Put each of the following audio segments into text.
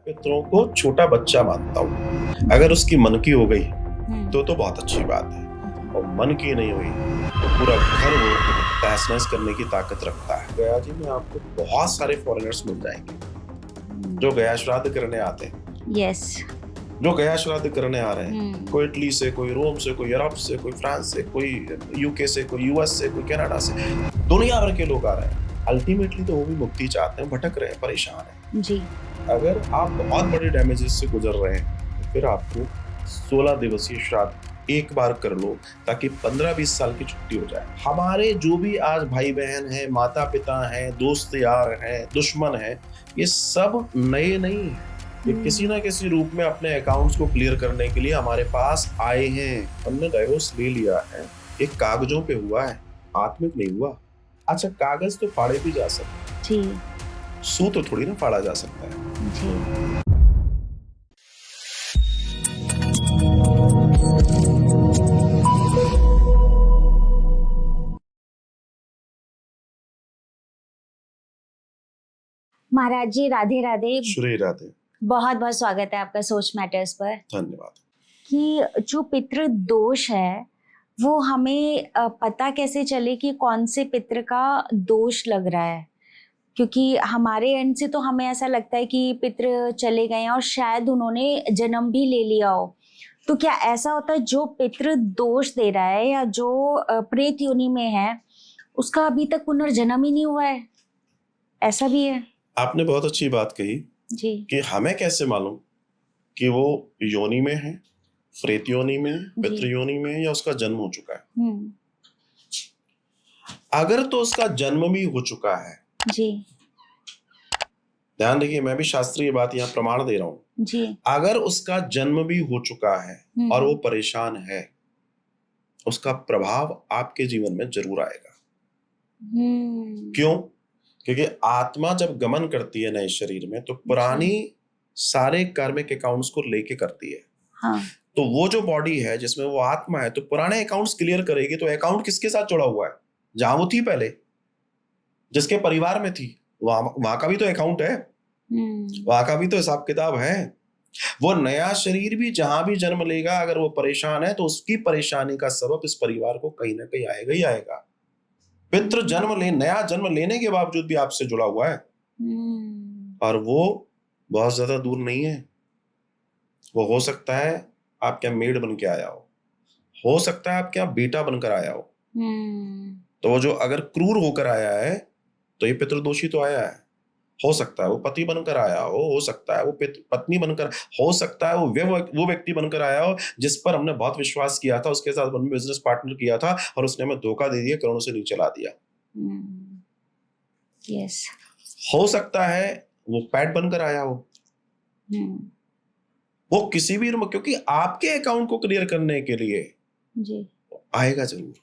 पितरों को छोटा बच्चा मानता हूँ। अगर उसकी मन की हो गई तो बहुत अच्छी बात है, और मन की नहीं हुई तो पूरा घर वो तहस-नहस करने की ताकत रखता है। गया जी में आपको बहुत सारे फॉरेनर्स मिल जाएंगे जो गया श्राद्ध करने आते हैं। यस, जो गया श्राद्ध करने आ रहे हैं, कोई इटली से, कोई रोम से, कोई यूरोप से, कोई फ्रांस से, कोई यूके से, कोई यूएस से, कोई कनाडा से, दुनिया भर के लोग आ रहे हैं। अल्टीमेटली तो वो भी मुक्ति चाहते हैं, भटक रहे हैं, परेशान हैं जी। अगर आप बहुत बड़े डैमेजेस से गुजर रहे हैं तो फिर आपको 16 दिवसीय श्राद्ध एक बार कर लो, ताकि 15-20 साल की छुट्टी हो जाए। हमारे जो भी आज भाई बहन हैं, माता पिता हैं, दोस्त यार हैं, दुश्मन हैं, ये सब नए नहीं हैं। ये किसी ना किसी रूप में अपने अकाउंट्स को क्लियर करने के लिए हमारे पास आए हैं। हमने डाइवोर्स ले लिया है, एक कागजों पे हुआ है, आत्मिक नहीं हुआ। अच्छा, कागज तो फाड़े भी जा सकते जी, सू तो थोड़ी ना फाड़ा जा सकता है। जी। महाराज जी, राधे राधे। श्री राधे। बहुत बहुत स्वागत है आपका सोच मैटर्स पर। धन्यवाद। कि जो पितृ दोष है वो हमें पता कैसे चले कि कौन से पितृ का दोष लग रहा है, क्योंकि हमारे एंड से तो हमें ऐसा लगता है कि पितृ चले गए हैं और शायद उन्होंने जन्म भी ले लिया हो। तो क्या ऐसा होता है जो पितृ दोष दे रहा है या जो प्रेत योनि में है उसका अभी तक पुनर्जन्म ही नहीं हुआ है? ऐसा भी है? आपने बहुत अच्छी बात कही जी। कि हमें कैसे मालूम कि वो योनि में है, प्रेत योनि में, पितृ योनि में, या उसका जन्म हो चुका है। अगर तो उसका जन्म भी हो चुका है जी, ध्यान रखिए, मैं भी शास्त्रीय बात यहाँ प्रमाण दे रहा हूँ जी। अगर उसका जन्म भी हो चुका है और वो परेशान है, उसका प्रभाव आपके जीवन में जरूर आएगा। क्यों? क्योंकि आत्मा जब गमन करती है नए शरीर में तो पुरानी सारे कार्मिक अकाउंट्स को लेके करती है। हाँ। तो वो जो बॉडी है जिसमें वो आत्मा है, तो पुराने अकाउंट्स क्लियर करेगी। तो अकाउंट किसके साथ जुड़ा हुआ है? जहां वो थी पहले, जिसके परिवार में थी, वहां का भी तो अकाउंट है, वहां का भी तो हिसाब किताब है। वो नया शरीर भी जहां भी जन्म लेगा, अगर वो परेशान है तो उसकी परेशानी का सबब इस परिवार को कहीं ना कहीं आएगा ही आएगा। पितृ नया जन्म लेने के बावजूद भी आपसे जुड़ा हुआ है, और वो बहुत ज्यादा दूर नहीं है। वो हो सकता है आपके मेड बन के आया हो सकता है आपके यहाँ बेटा बनकर आया हो। तो वो जो अगर क्रूर होकर आया है तो ये पितृदोषी तो आया है। हो सकता है वो पति बनकर आया हो सकता है वो पत्नी बनकर, हो सकता है वो व्यक्ति बनकर आया हो जिस पर हमने बहुत विश्वास किया था, उसके साथ हमने बिजनेस पार्टनर किया था और उसने हमें धोखा दे दिया, करोड़ों से नीचे ला दिया। यस। हो सकता है वो पैट बनकर आया हो। वो किसी भी रूम, क्योंकि आपके अकाउंट को क्लियर करने के लिए जी आएगा जरूर।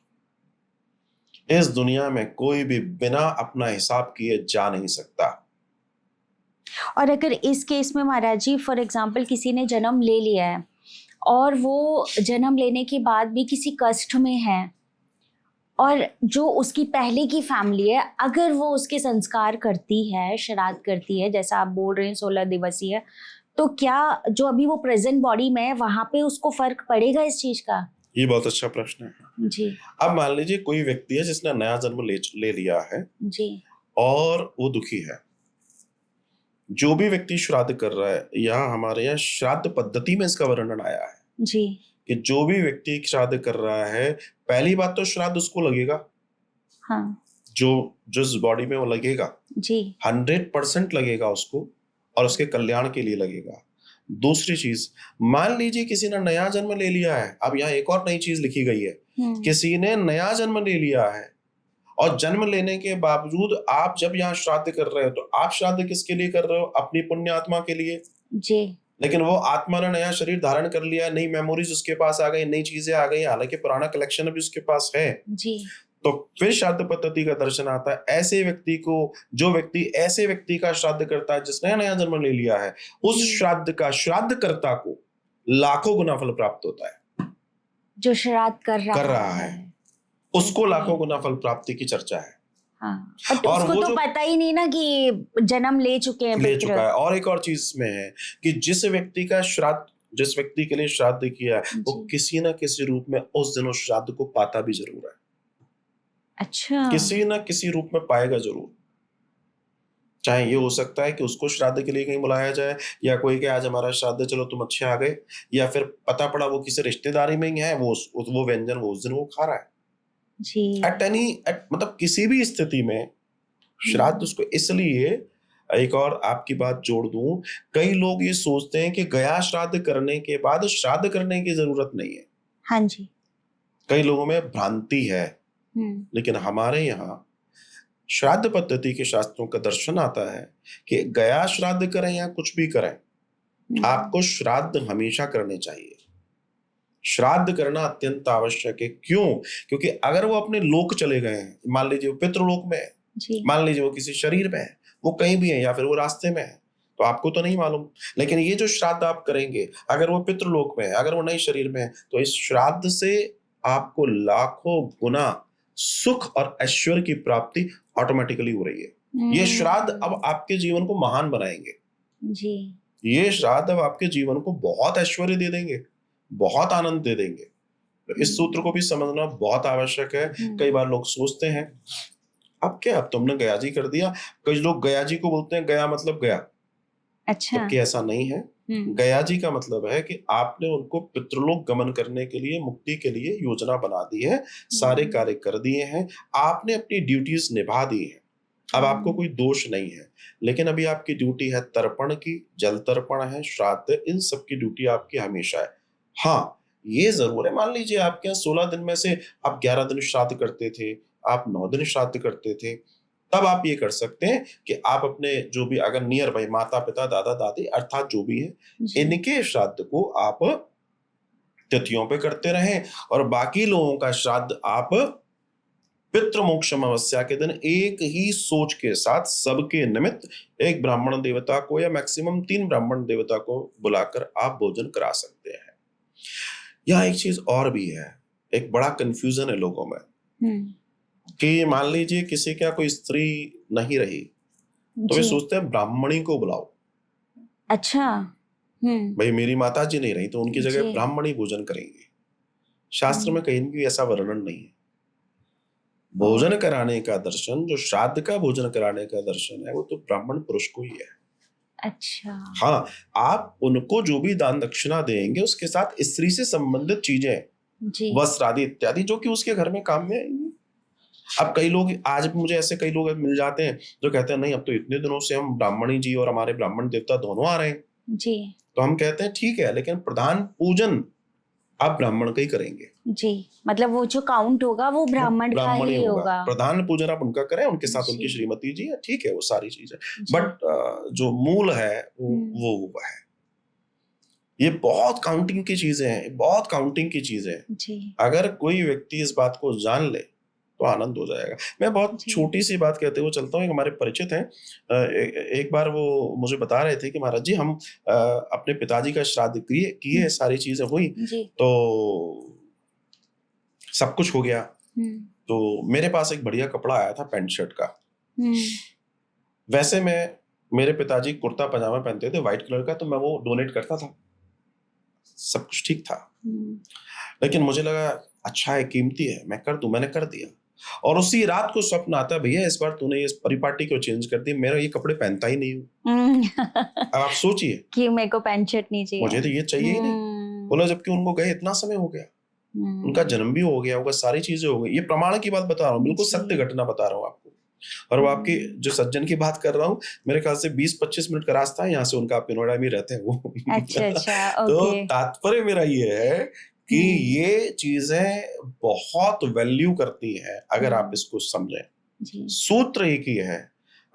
इस दुनिया में कोई भी बिना अपना हिसाब किए जा नहीं सकता। और अगर इस केस में महाराज जी फॉर एग्जाम्पल किसी ने जन्म ले लिया है और वो जन्म लेने के बाद भी किसी कष्ट में है और जो उसकी पहले की फैमिली है, अगर वो उसके संस्कार करती है, श्राद्ध करती है, जैसा आप बोल रहे हैं 16 दिवसीय, तो क्या जो अभी वो प्रेजेंट बॉडी में है वहां पे उसको फर्क पड़ेगा इस चीज का? ये बहुत अच्छा प्रश्न है जी। अब मान लीजिए कोई व्यक्ति है जिसने नया जन्म ले लिया है जी। और वो दुखी है। जो भी व्यक्ति श्राद्ध कर रहा है, यहाँ हमारे यहाँ श्राद्ध पद्धति में इसका वर्णन आया है जी। कि जो भी व्यक्ति श्राद्ध कर रहा है, पहली बात तो श्राद्ध उसको लगेगा। हाँ। जो जिस बॉडी में वो लगेगा जी 100% लगेगा उसको, और उसके कल्याण के लिए लगेगा। दूसरी चीज, मान लीजिए किसी ने नया जन्म ले लिया है। अब यहाँ एक और नई चीज लिखी गई है, किसी ने नया जन्म ले लिया है और जन्म लेने के बावजूद आप जब यहाँ श्राद्ध कर रहे हो तो आप श्राद्ध किसके लिए कर रहे हो? अपनी पुण्य आत्मा के लिए जी। लेकिन वो आत्मा ने नया शरीर धारण कर लिया, नई मेमोरीज उसके पास आ गई, नई चीजें आ गई, हालांकि पुराना कलेक्शन अभी उसके पास है जी। तो फिर श्राद्ध पद्धति का दर्शन आता है। ऐसे व्यक्ति को, जो व्यक्ति ऐसे व्यक्ति का श्राद्ध करता है जिसने नया जन्म ले लिया है, उस श्राद्ध का श्राद्धकर्ता को लाखों गुना फल प्राप्त होता है। जो श्राद्ध कर रहा है उसको लाखों गुना फल प्राप्ति की चर्चा है। हाँ, बट और उसको वो तो जो पता ही नहीं ना कि जन्म ले चुके हैं ले पितृ। चुका है। और एक और चीज इसमें है कि जिस व्यक्ति के लिए श्राद्ध किया है, वो जी। किसी ना किसी रूप में उस दिन उस श्राद्ध को पाता भी जरूर है, अच्छा। किसी ना किसी रूप में पाएगा जरूर। चाहे ये हो सकता है कि उसको श्राद्ध के लिए कहीं बुलाया जाए, या कोई कि आज हमारा श्राद्ध है, चलो तुम अच्छे आ गए, या फिर पता पड़ा वो किसी रिश्तेदारी में ही है, वो व्यंजन वो उस दिन वो खा रहा है। जी। मतलब किसी भी स्थिति में श्राद्ध उसको इसलिए, एक और आपकी बात जोड़ दूं, कई लोग ये सोचते हैं कि गया श्राद्ध करने के बाद श्राद्ध करने की जरूरत नहीं है। हाँ जी। कई लोगों में भ्रांति है, लेकिन हमारे यहाँ श्राद्ध पद्धति के शास्त्रों का दर्शन आता है कि गया श्राद्ध करें या कुछ भी करें, आपको श्राद्ध हमेशा करने चाहिए। श्राद्ध करना अत्यंत आवश्यक है। क्यों? क्योंकि अगर वो अपने लोक चले गए हैं, मान लीजिए वो पितृलोक में है, मान लीजिए वो किसी शरीर में है, वो कहीं भी है, या फिर वो रास्ते में है, तो आपको तो नहीं मालूम। लेकिन ये जो श्राद्ध आप करेंगे, अगर वो पितृलोक में है, अगर वो नए शरीर में है, तो इस श्राद्ध से आपको लाखों गुना सुख और ऐश्वर्य की प्राप्ति ऑटोमेटिकली हो रही है। ये श्राद्ध अब आपके जीवन को महान बनाएंगे जी। ये श्राद्ध अब आपके जीवन को बहुत ऐश्वर्य दे देंगे, बहुत आनंद दे देंगे। तो इस सूत्र को भी समझना बहुत आवश्यक है। कई बार लोग सोचते हैं अब क्या, अब तुमने गया जी कर दिया। कई लोग गया जी को बोलते हैं गया मतलब गया। अच्छा। जबकि ऐसा नहीं है। गया जी का मतलब है कि आपने उनको पितृलोक गमन करने के लिए, मुक्ति के लिए योजना बना दी है, सारे कार्य कर दिए हैं, आपने अपनी ड्यूटीज निभा दी है। अब आपको कोई दोष नहीं है, लेकिन अभी आपकी ड्यूटी है तर्पण की, जल तर्पण है, श्राद्ध, इन सब की ड्यूटी आपकी हमेशा है। हाँ, ये जरूर है, मान लीजिए आपके यहाँ 16 दिन में से आप 11 दिन श्राद्ध करते थे, आप 9 दिन श्राद्ध करते थे, तब आप ये कर सकते हैं कि आप अपने जो भी अगर नियर बाई माता पिता दादा दादी अर्थात जो भी है, इनके श्राद्ध को आप तिथियों पे करते रहें, और बाकी लोगों का श्राद्ध आप पितृमोक्ष अमावस्या के दिन एक ही सोच के साथ सबके निमित्त एक ब्राह्मण देवता को या मैक्सिमम 3 ब्राह्मण देवता को बुलाकर आप भोजन करा सकते हैं। यहाँ एक चीज और भी है, एक बड़ा कंफ्यूजन है लोगों में कि मान लीजिए किसी का कोई स्त्री नहीं रही, तो वे सोचते हैं ब्राह्मणी को बुलाओ। अच्छा। भाई मेरी माता जी नहीं रही तो उनकी जगह ब्राह्मणी भोजन करेंगे। शास्त्र में कहीं भी ऐसा वर्णन नहीं है। भोजन कराने का दर्शन, जो श्राद्ध का भोजन कराने का दर्शन है, वो तो ब्राह्मण पुरुष को ही है। अच्छा। हाँ, आप उनको जो भी दान दक्षिणा देंगे उसके साथ स्त्री से संबंधित चीजें, वस्त्र आदि इत्यादि, जो कि उसके घर में काम में आएंगी। अब कई लोग, आज भी मुझे ऐसे कई लोग मिल जाते हैं जो कहते हैं नहीं, अब तो इतने दिनों से हम ब्राह्मणी जी और हमारे ब्राह्मण देवता दोनों आ रहे हैं जी, तो हम कहते हैं ठीक है, लेकिन प्रधान पूजन आप ब्राह्मण का ही करेंगे जी। मतलब वो जो काउंट होगा वो ब्राह्मण का ही होगा। प्रधान पूजन आप उनका करें, उनके साथ उनकी श्रीमती जी है, ठीक है, वो सारी चीजें, बट जो मूल है वो है। ये बहुत काउंटिंग की चीजें हैं, बहुत काउंटिंग की चीजें हैं। अगर कोई व्यक्ति इस बात को जान ले तो आनंद हो जाएगा। मैं बहुत छोटी सी बात कहते हुए चलता हूँ। हमारे परिचित हैं, एक बार वो मुझे बता रहे थे कि महाराज जी हम अपने पिताजी का श्राद्ध किए, सारी चीजें हुई, तो सब कुछ हो गया, तो मेरे पास एक बढ़िया कपड़ा आया था पैंट शर्ट का। वैसे मेरे पिताजी कुर्ता पजामा पहनते थे व्हाइट कलर का, तो मैं वो डोनेट करता था, सब कुछ ठीक था। लेकिन मुझे लगा अच्छा है, कीमती है, मैं कर दूं, मैंने कर दिया। और उसी रात को स्वप्न आता, भैया इस बार तूने ये परिपाटी क्यों चेंज कर दी, मेरा ये कपड़े पहनता ही नहीं हूँ। अब आप सोचिए कि मेरे को पैंट शर्ट नहीं चाहिए, मुझे तो ये चाहिए ही नहीं। बोला जबकि उनको गए इतना समय हो गया, उनका जन्म भी हो गया होगा, सारी चीजें हो गई। ये प्रमाण की बात बता रहा हूँ, बिल्कुल सत्य घटना बता रहा हूँ आपको। और वो आपकी जो सज्जन की बात कर रहा हूँ, मेरे ख्याल से 20-25 मिनट का रास्ता है यहाँ से उनका, आप नोएडा में रहते हैं वो। अच्छा, तो तात्पर्य मेरा ये है कि ये चीजें बहुत वैल्यू करती हैं अगर आप इसको समझें। सूत्र एक ही है,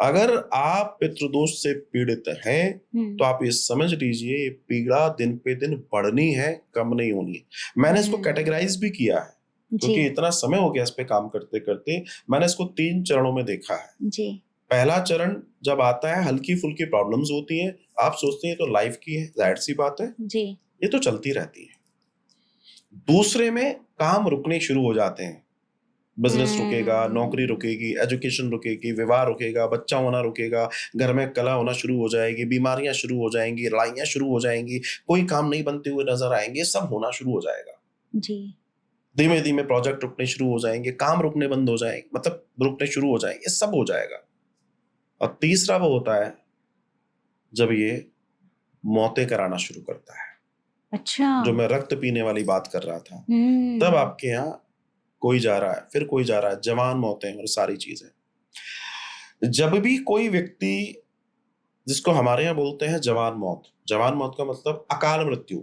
अगर आप पितृदोष से पीड़ित हैं तो आप ये समझ लीजिए पीड़ा दिन पे दिन बढ़नी है, कम नहीं होनी है। मैंने इसको कैटेगराइज भी किया है क्योंकि इतना समय हो गया इस पे काम करते करते। मैंने इसको 3 चरणों में देखा है जी। पहला चरण जब आता है, हल्की फुल्की प्रॉब्लम्स होती हैं, आप सोचते हैं तो लाइफ की है, जाहिर सी बात है जी, ये तो चलती रहती है। दूसरे में काम रुकने शुरू हो जाते हैं, बिजनेस रुकेगा, नौकरी रुकेगी, एजुकेशन रुकेगी, विवाह रुकेगा, बच्चा होना रुकेगा, घर में कलह होना शुरू हो जाएगी, बीमारियां शुरू हो जाएंगी, लड़ाइयां शुरू हो जाएंगी, कोई काम नहीं बनते हुए नजर आएंगे, सब होना शुरू हो जाएगा। जी। धीमे धीमे प्रोजेक्ट रुकने शुरू हो जाएंगे, काम रुकने बंद हो जाएंगे, मतलब रुकने शुरू हो जाएंगे, सब हो जाएगा। और तीसरा वो होता है जब ये मौतें कराना शुरू करता है। अच्छा। जो मैं रक्त पीने वाली बात कर रहा था, तब आपके यहाँ कोई जा रहा है, फिर कोई जा रहा है, जवान मौतें और सारी चीजें। जब भी कोई व्यक्ति, जिसको हमारे यहाँ बोलते हैं जवान मौत का मतलब अकाल मृत्यु,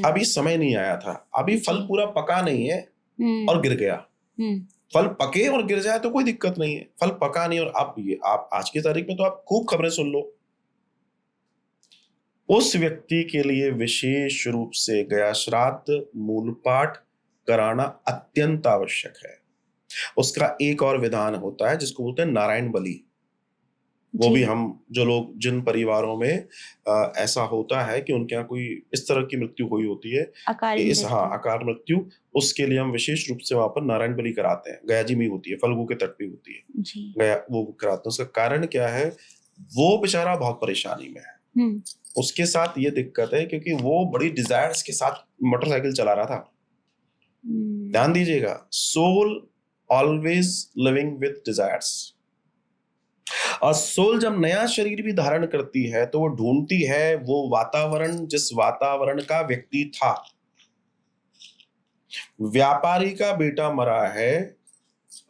अभी समय नहीं आया था, अभी फल पूरा पका नहीं है और गिर गया। फल पके और गिर जाए तो कोई दिक्कत नहीं है, फल पका नहीं और आप आज की तारीख में तो आप खूब खबरें सुन लो, उस व्यक्ति के लिए विशेष रूप से गया श्राद्ध मूल पाठ कराना अत्यंत आवश्यक है। उसका एक और विधान होता है जिसको बोलते हैं नारायण बलि। वो भी हम जो लोग, जिन परिवारों में ऐसा होता है कि उनके यहाँ कोई इस तरह की मृत्यु हुई होती है, अकाल मृत्यु, उसके लिए हम विशेष रूप से वहां पर नारायण बलि कराते हैं। गया जी में होती है, फल्गु के तट पे होती है जी। गया, वो कराते हैं। उसका कारण क्या है? वो बेचारा बहुत परेशानी में है, उसके साथ ये दिक्कत है क्योंकि वो बड़ी डिजायर्स के साथ मोटरसाइकिल चला रहा था। ध्यान दीजिएगा, soul always living with desires. और सोल जब नया शरीर भी धारण करती है तो वो ढूंढती है वो वातावरण जिस वातावरण का व्यक्ति था। व्यापारी का बेटा मरा है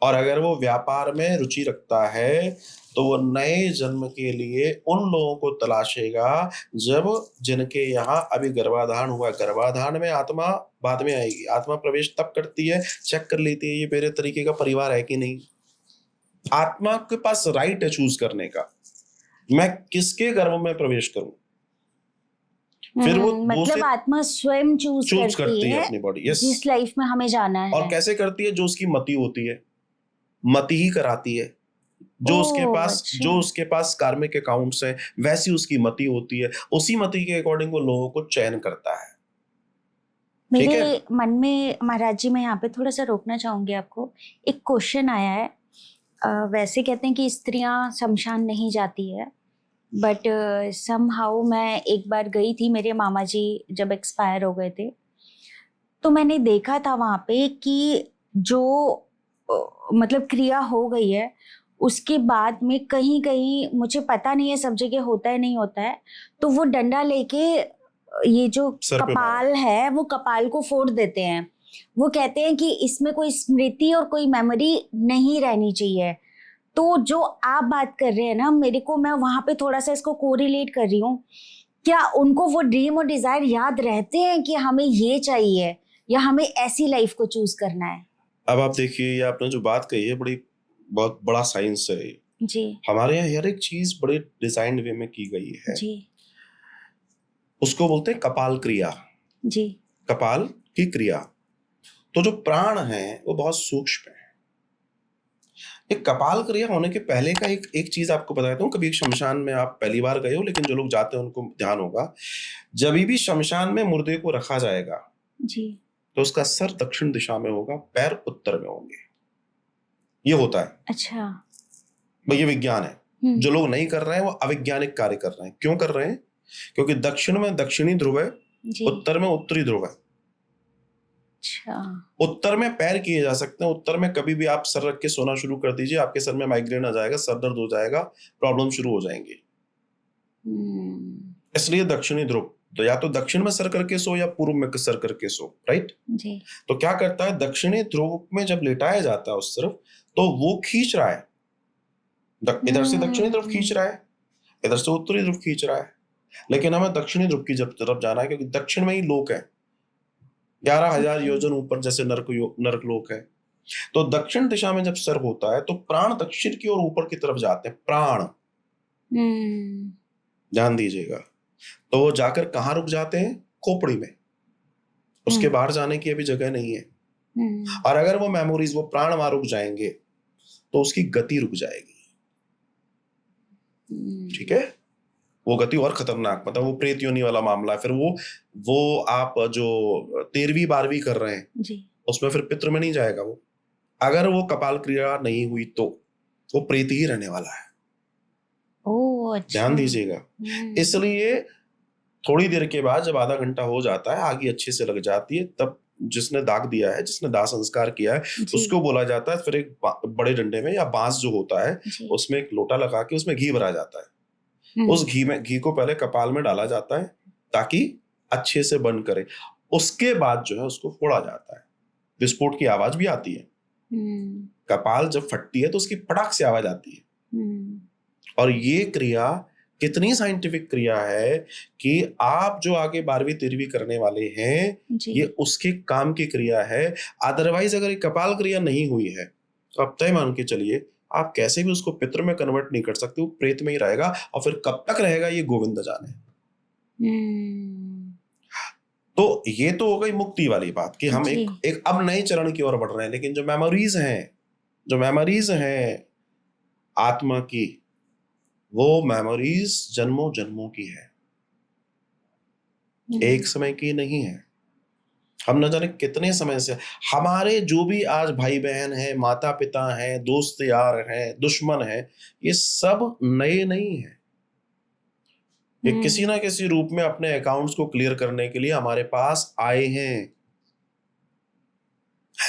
और अगर वो व्यापार में रुचि रखता है तो वो नए जन्म के लिए उन लोगों को तलाशेगा जिनके यहाँ अभी गर्भाधान हुआ। गर्भाधान में आत्मा बाद में आएगी, आत्मा प्रवेश तब करती है, चेक कर लेती है ये मेरे तरीके का परिवार है कि नहीं। आत्मा के पास राइट है चूज करने का, मैं किसके गर्भ में प्रवेश करूं। फिर वो मतलब आत्मा स्वयं चूज करती है अपनी बॉडी, यस, जिस लाइफ में हमें जाना है। और कैसे करती है? जो उसकी मति होती है, मति ही कराती है। जो उसके पास कार्मिक अकाउंट्स हैं वैसी उसकी मति होती है, उसी मति के अकॉर्डिंग वो लोगों को चयन करता है। मेरे मन में महाराज जी, मैं यहाँ पे थोड़ा सा रोकना चाहूंगी आपको। एक क्वेश्चन आया है, वैसे कहते हैं कि स्त्रियां शमशान नहीं जाती है, बट समहाउ मैं एक बार गई थी, मेरे मामा जी जब एक्सपायर हो गए थे, तो मैंने देखा था वहां पे कि जो मतलब क्रिया हो गई है उसके बाद में कहीं कहीं, मुझे पता नहीं है सब जगह होता है नहीं होता है, तो वो डंडा लेके ये जो कपाल है वो कपाल को फोड़ देते हैं। वो कहते हैं कि इसमें कोई स्मृति और कोई मेमोरी नहीं रहनी चाहिए। तो जो आप बात कर रहे हैं ना, मेरे को, मैं वहां पे थोड़ा सा इसको कोरिलेट कर रही हूँ, क्या उनको वो ड्रीम और डिजायर याद रहते हैं कि हमें ये चाहिए या हमें ऐसी लाइफ को चूज करना है? अब आप देखिए, ये आपने जो बात कही है बहुत बड़ा साइंस है जी। हमारे यहाँ हर एक चीज बड़े डिजाइन वे में की गई है जी। उसको बोलते हैं कपाल क्रिया। जी। कपाल की क्रिया। तो जो प्राण है वो बहुत सूक्ष्म है। एक कपाल क्रिया होने के पहले का एक चीज आपको बताता हूँ। कभी शमशान में आप पहली बार गए हो, लेकिन जो लोग जाते हैं उनको ध्यान होगा, जब भी शमशान में मुर्दे को रखा जाएगा जी, तो उसका सर दक्षिण दिशा में होगा, पैर उत्तर में होंगे। ये होता है। अच्छा, ये विज्ञान है। जो लोग नहीं कर रहे हैं वो अवैज्ञानिक कार्य कर रहे हैं। क्यों कर रहे हैं? क्योंकि दक्षिण में दक्षिणी ध्रुव है, उत्तर में उत्तरी ध्रुव है। अच्छा। उत्तर में पैर किए जा सकते हैं। उत्तर में कभी भी आप सर रख के सोना शुरू कर दीजिए, आपके सर में माइग्रेन आ जाएगा, सर दर्द हो जाएगा, प्रॉब्लम शुरू हो जाएंगी। इसलिए दक्षिणी ध्रुव, तो या तो दक्षिण में सर करके सो या पूर्व में सर करके सो, राइट जी। तो क्या करता है, दक्षिणी ध्रुव में जब लेटाया जाता है उस तरफ, तो वो खींच रहा है, इधर से दक्षिणी ध्रुव खींच रहा है, इधर से उत्तरी ध्रुव खींच रहा है। लेकिन हमें दक्षिणी ध्रुव की तरफ जाना है, क्योंकि दक्षिण में ही लोक है, 11,000 योजन ऊपर जैसे नरक लोक है। तो दक्षिण दिशा में जब सर होता है तो प्राण दक्षिण की ओर ऊपर की तरफ जाते हैं। प्राण, ध्यान दीजिएगा। तो वो जाकर कहाँ रुक जाते हैं? खोपड़ी में। उसके बाहर जाने की अभी जगह नहीं है। और अगर वो मेमोरीज, वो प्राण वहां रुक जाएंगे तो उसकी गति रुक जाएगी। ठीक है, वो गति और खतरनाक, मतलब वो प्रेत योनि वाला मामला है। फिर वो आप जो 13वीं 12वीं कर रहे हैं जी, उसमें फिर पितृ में नहीं जाएगा वो, अगर वो कपाल क्रिया नहीं हुई तो वो प्रेत ही रहने वाला है। ओह अच्छा। ध्यान दीजिएगा। इसलिए थोड़ी देर के बाद जब आधा घंटा हो जाता है, आग अच्छे से लग जाती है, तब जिसने दाग दिया है, जिसने दाह संस्कार किया है, जी उसको बोला जाता है, फिर एक बड़े डंडे में या बांस जो होता है जी उसमें एक लोटा लगा के उसमें घी भरा जाता है। उस घी को पहले कपाल में डाला जाता है ताकि अच्छे से बंद करे। उसके बाद जो है उसको फोड़ा जाता है। विस्फोट की आवाज भी आती है। कपाल जब फटती है तो उसकी फटाक से आवाज आती है। और ये क्रिया कितनी साइंटिफिक क्रिया है कि आप जो आगे 12वीं 13वीं करने वाले हैं, ये उसके काम की क्रिया है। अदरवाइज अगर ये कपाल क्रिया नहीं हुई है तो आप तय मान के चलिए आप कैसे भी उसको पितृ में कन्वर्ट नहीं कर सकते, वो प्रेत में ही रहेगा। और फिर कब तक रहेगा ये गोविंद जाने। तो ये तो हो गई मुक्ति वाली बात कि हम एक अब नए चरण की ओर बढ़ रहे हैं। लेकिन जो मेमोरीज हैं आत्मा की, वो मेमोरीज जन्मों जन्मों की है, एक समय की नहीं है। हम न जाने कितने समय से हमारे जो भी आज भाई बहन हैं, माता पिता हैं, दोस्त यार हैं, दुश्मन हैं, ये सब नए नहीं हैं। ये किसी ना किसी रूप में अपने अकाउंट्स को क्लियर करने के लिए हमारे पास आए हैं।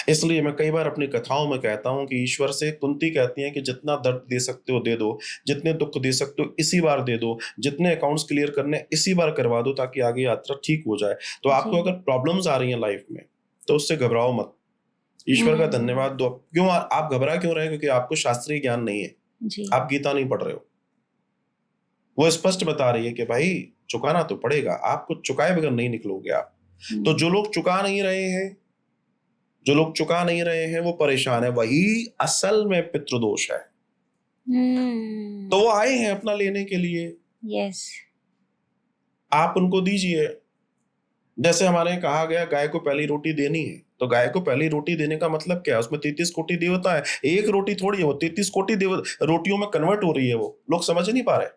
इसलिए मैं कई बार अपनी कथाओं में कहता हूं कि ईश्वर से कुंती कहती हैं कि जितना दर्द दे सकते हो दे दो, जितने दुख दे सकते हो इसी बार दे दो, जितने अकाउंट्स क्लियर करने इसी बार करवा दो ताकि आगे यात्रा ठीक हो जाए। तो आपको अगर प्रॉब्लम्स आ रही हैं लाइफ में तो उससे घबराओ मत, ईश्वर का धन्यवाद दो। क्यों आप घबरा क्यों रहे हैं? क्योंकि आपको शास्त्रीय ज्ञान नहीं है, आप गीता नहीं पढ़ रहे हो। वो स्पष्ट बता रही है कि भाई चुकाना तो पड़ेगा, आपको चुकाए बगैर नहीं निकलोगे आप। तो जो लोग चुका नहीं रहे हैं वो परेशान है, वही असल में पितृदोष है। तो वो आए हैं अपना लेने के लिए। यस आप उनको दीजिए। जैसे हमारे यहाँ कहा गया गाय को पहली रोटी देनी है, तो गाय को पहली रोटी देने का मतलब क्या है? उसमें 33 कोटि देवता है, एक रोटी थोड़ी है, वो 33 कोटि रोटियों में कन्वर्ट हो रही है। वो लोग समझ नहीं पा रहे।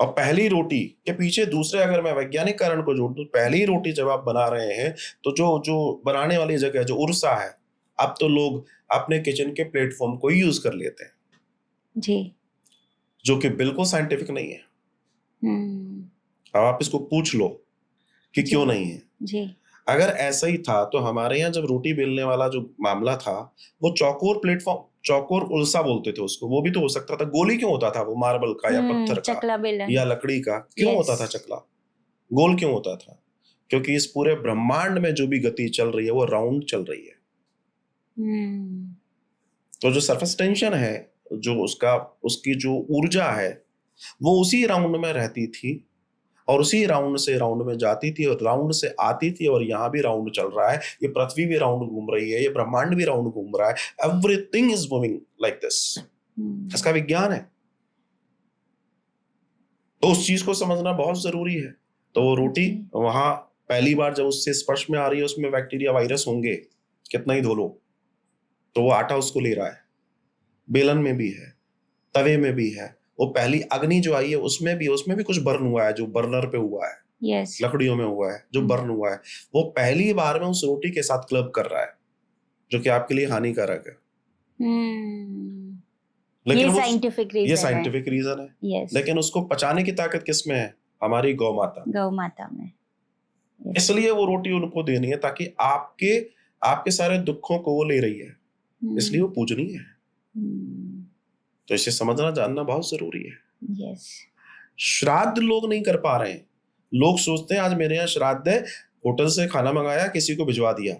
और पहली रोटी के पीछे दूसरे, अगर मैं वैज्ञानिक कारण को जोड़ दूं, पहली रोटी जब आप बना रहे हैं तो जो बनाने वाली जगह जो उर्सा है, अब तो लोग अपने किचन के प्लेटफॉर्म को ही यूज कर लेते हैं जी, जो कि बिल्कुल साइंटिफिक नहीं है। अब आप इसको पूछ लो कि क्यों नहीं है जी। अगर ऐसा ही था तो हमारे यहाँ जब रोटी बेलने वाला जो मामला था, वो चौकोर प्लेटफॉर्म, चौकोर उल्सा बोलते थे उसको, वो भी तो हो सकता था। गोली क्यों होता था वो? मार्बल का या पत्थर का चकला बेलन या लकड़ी का क्यों होता था चकला? गोल क्यों होता था? क्योंकि इस पूरे ब्रह्मांड में जो भी गति चल रही है वो राउंड चल रही है। तो जो सरफेस टेंशन है, जो उसकी जो ऊर्जा है, वो उसी राउंड में रहती थी और उसी राउंड से राउंड में जाती थी और राउंड से आती थी। और यहाँ भी राउंड चल रहा है, ये पृथ्वी भी राउंड घूम रही है, ये ब्रह्मांड भी राउंड घूम रहा है। Everything is moving like this. इसका विज्ञान है। तो उस चीज को समझना बहुत जरूरी है। तो वो रोटी वहां पहली बार जब उससे स्पर्श में आ रही है, उसमें बैक्टीरिया वायरस होंगे, कितना ही धो लो, तो वो आटा उसको ले रहा है। बेलन में भी है, तवे में भी है। वो पहली अग्नि जो आई है उसमें भी कुछ बर्न हुआ है, जो बर्नर पे हुआ है, लकड़ियों में हुआ है, जो बर्न हुआ है, वो पहली बार में उस रोटी के साथ क्लब कर रहा है, जो कि आपके लिए हानिकारक है। लेकिन ये साइंटिफिक रीजन है। लेकिन उसको पचाने की ताकत किसमें है? हमारी गौ माता में। इसलिए वो रोटी उनको देनी है ताकि आपके सारे दुखों को वो ले रही है, इसलिए वो पूजनीय है। तो इसे समझना जानना बहुत जरूरी है। श्राद्ध लोग नहीं कर पा रहे हैं। लोग सोचते हैं आज मेरे यहाँ श्राद्ध है, होटल से खाना मंगाया, किसी को भिजवा दिया।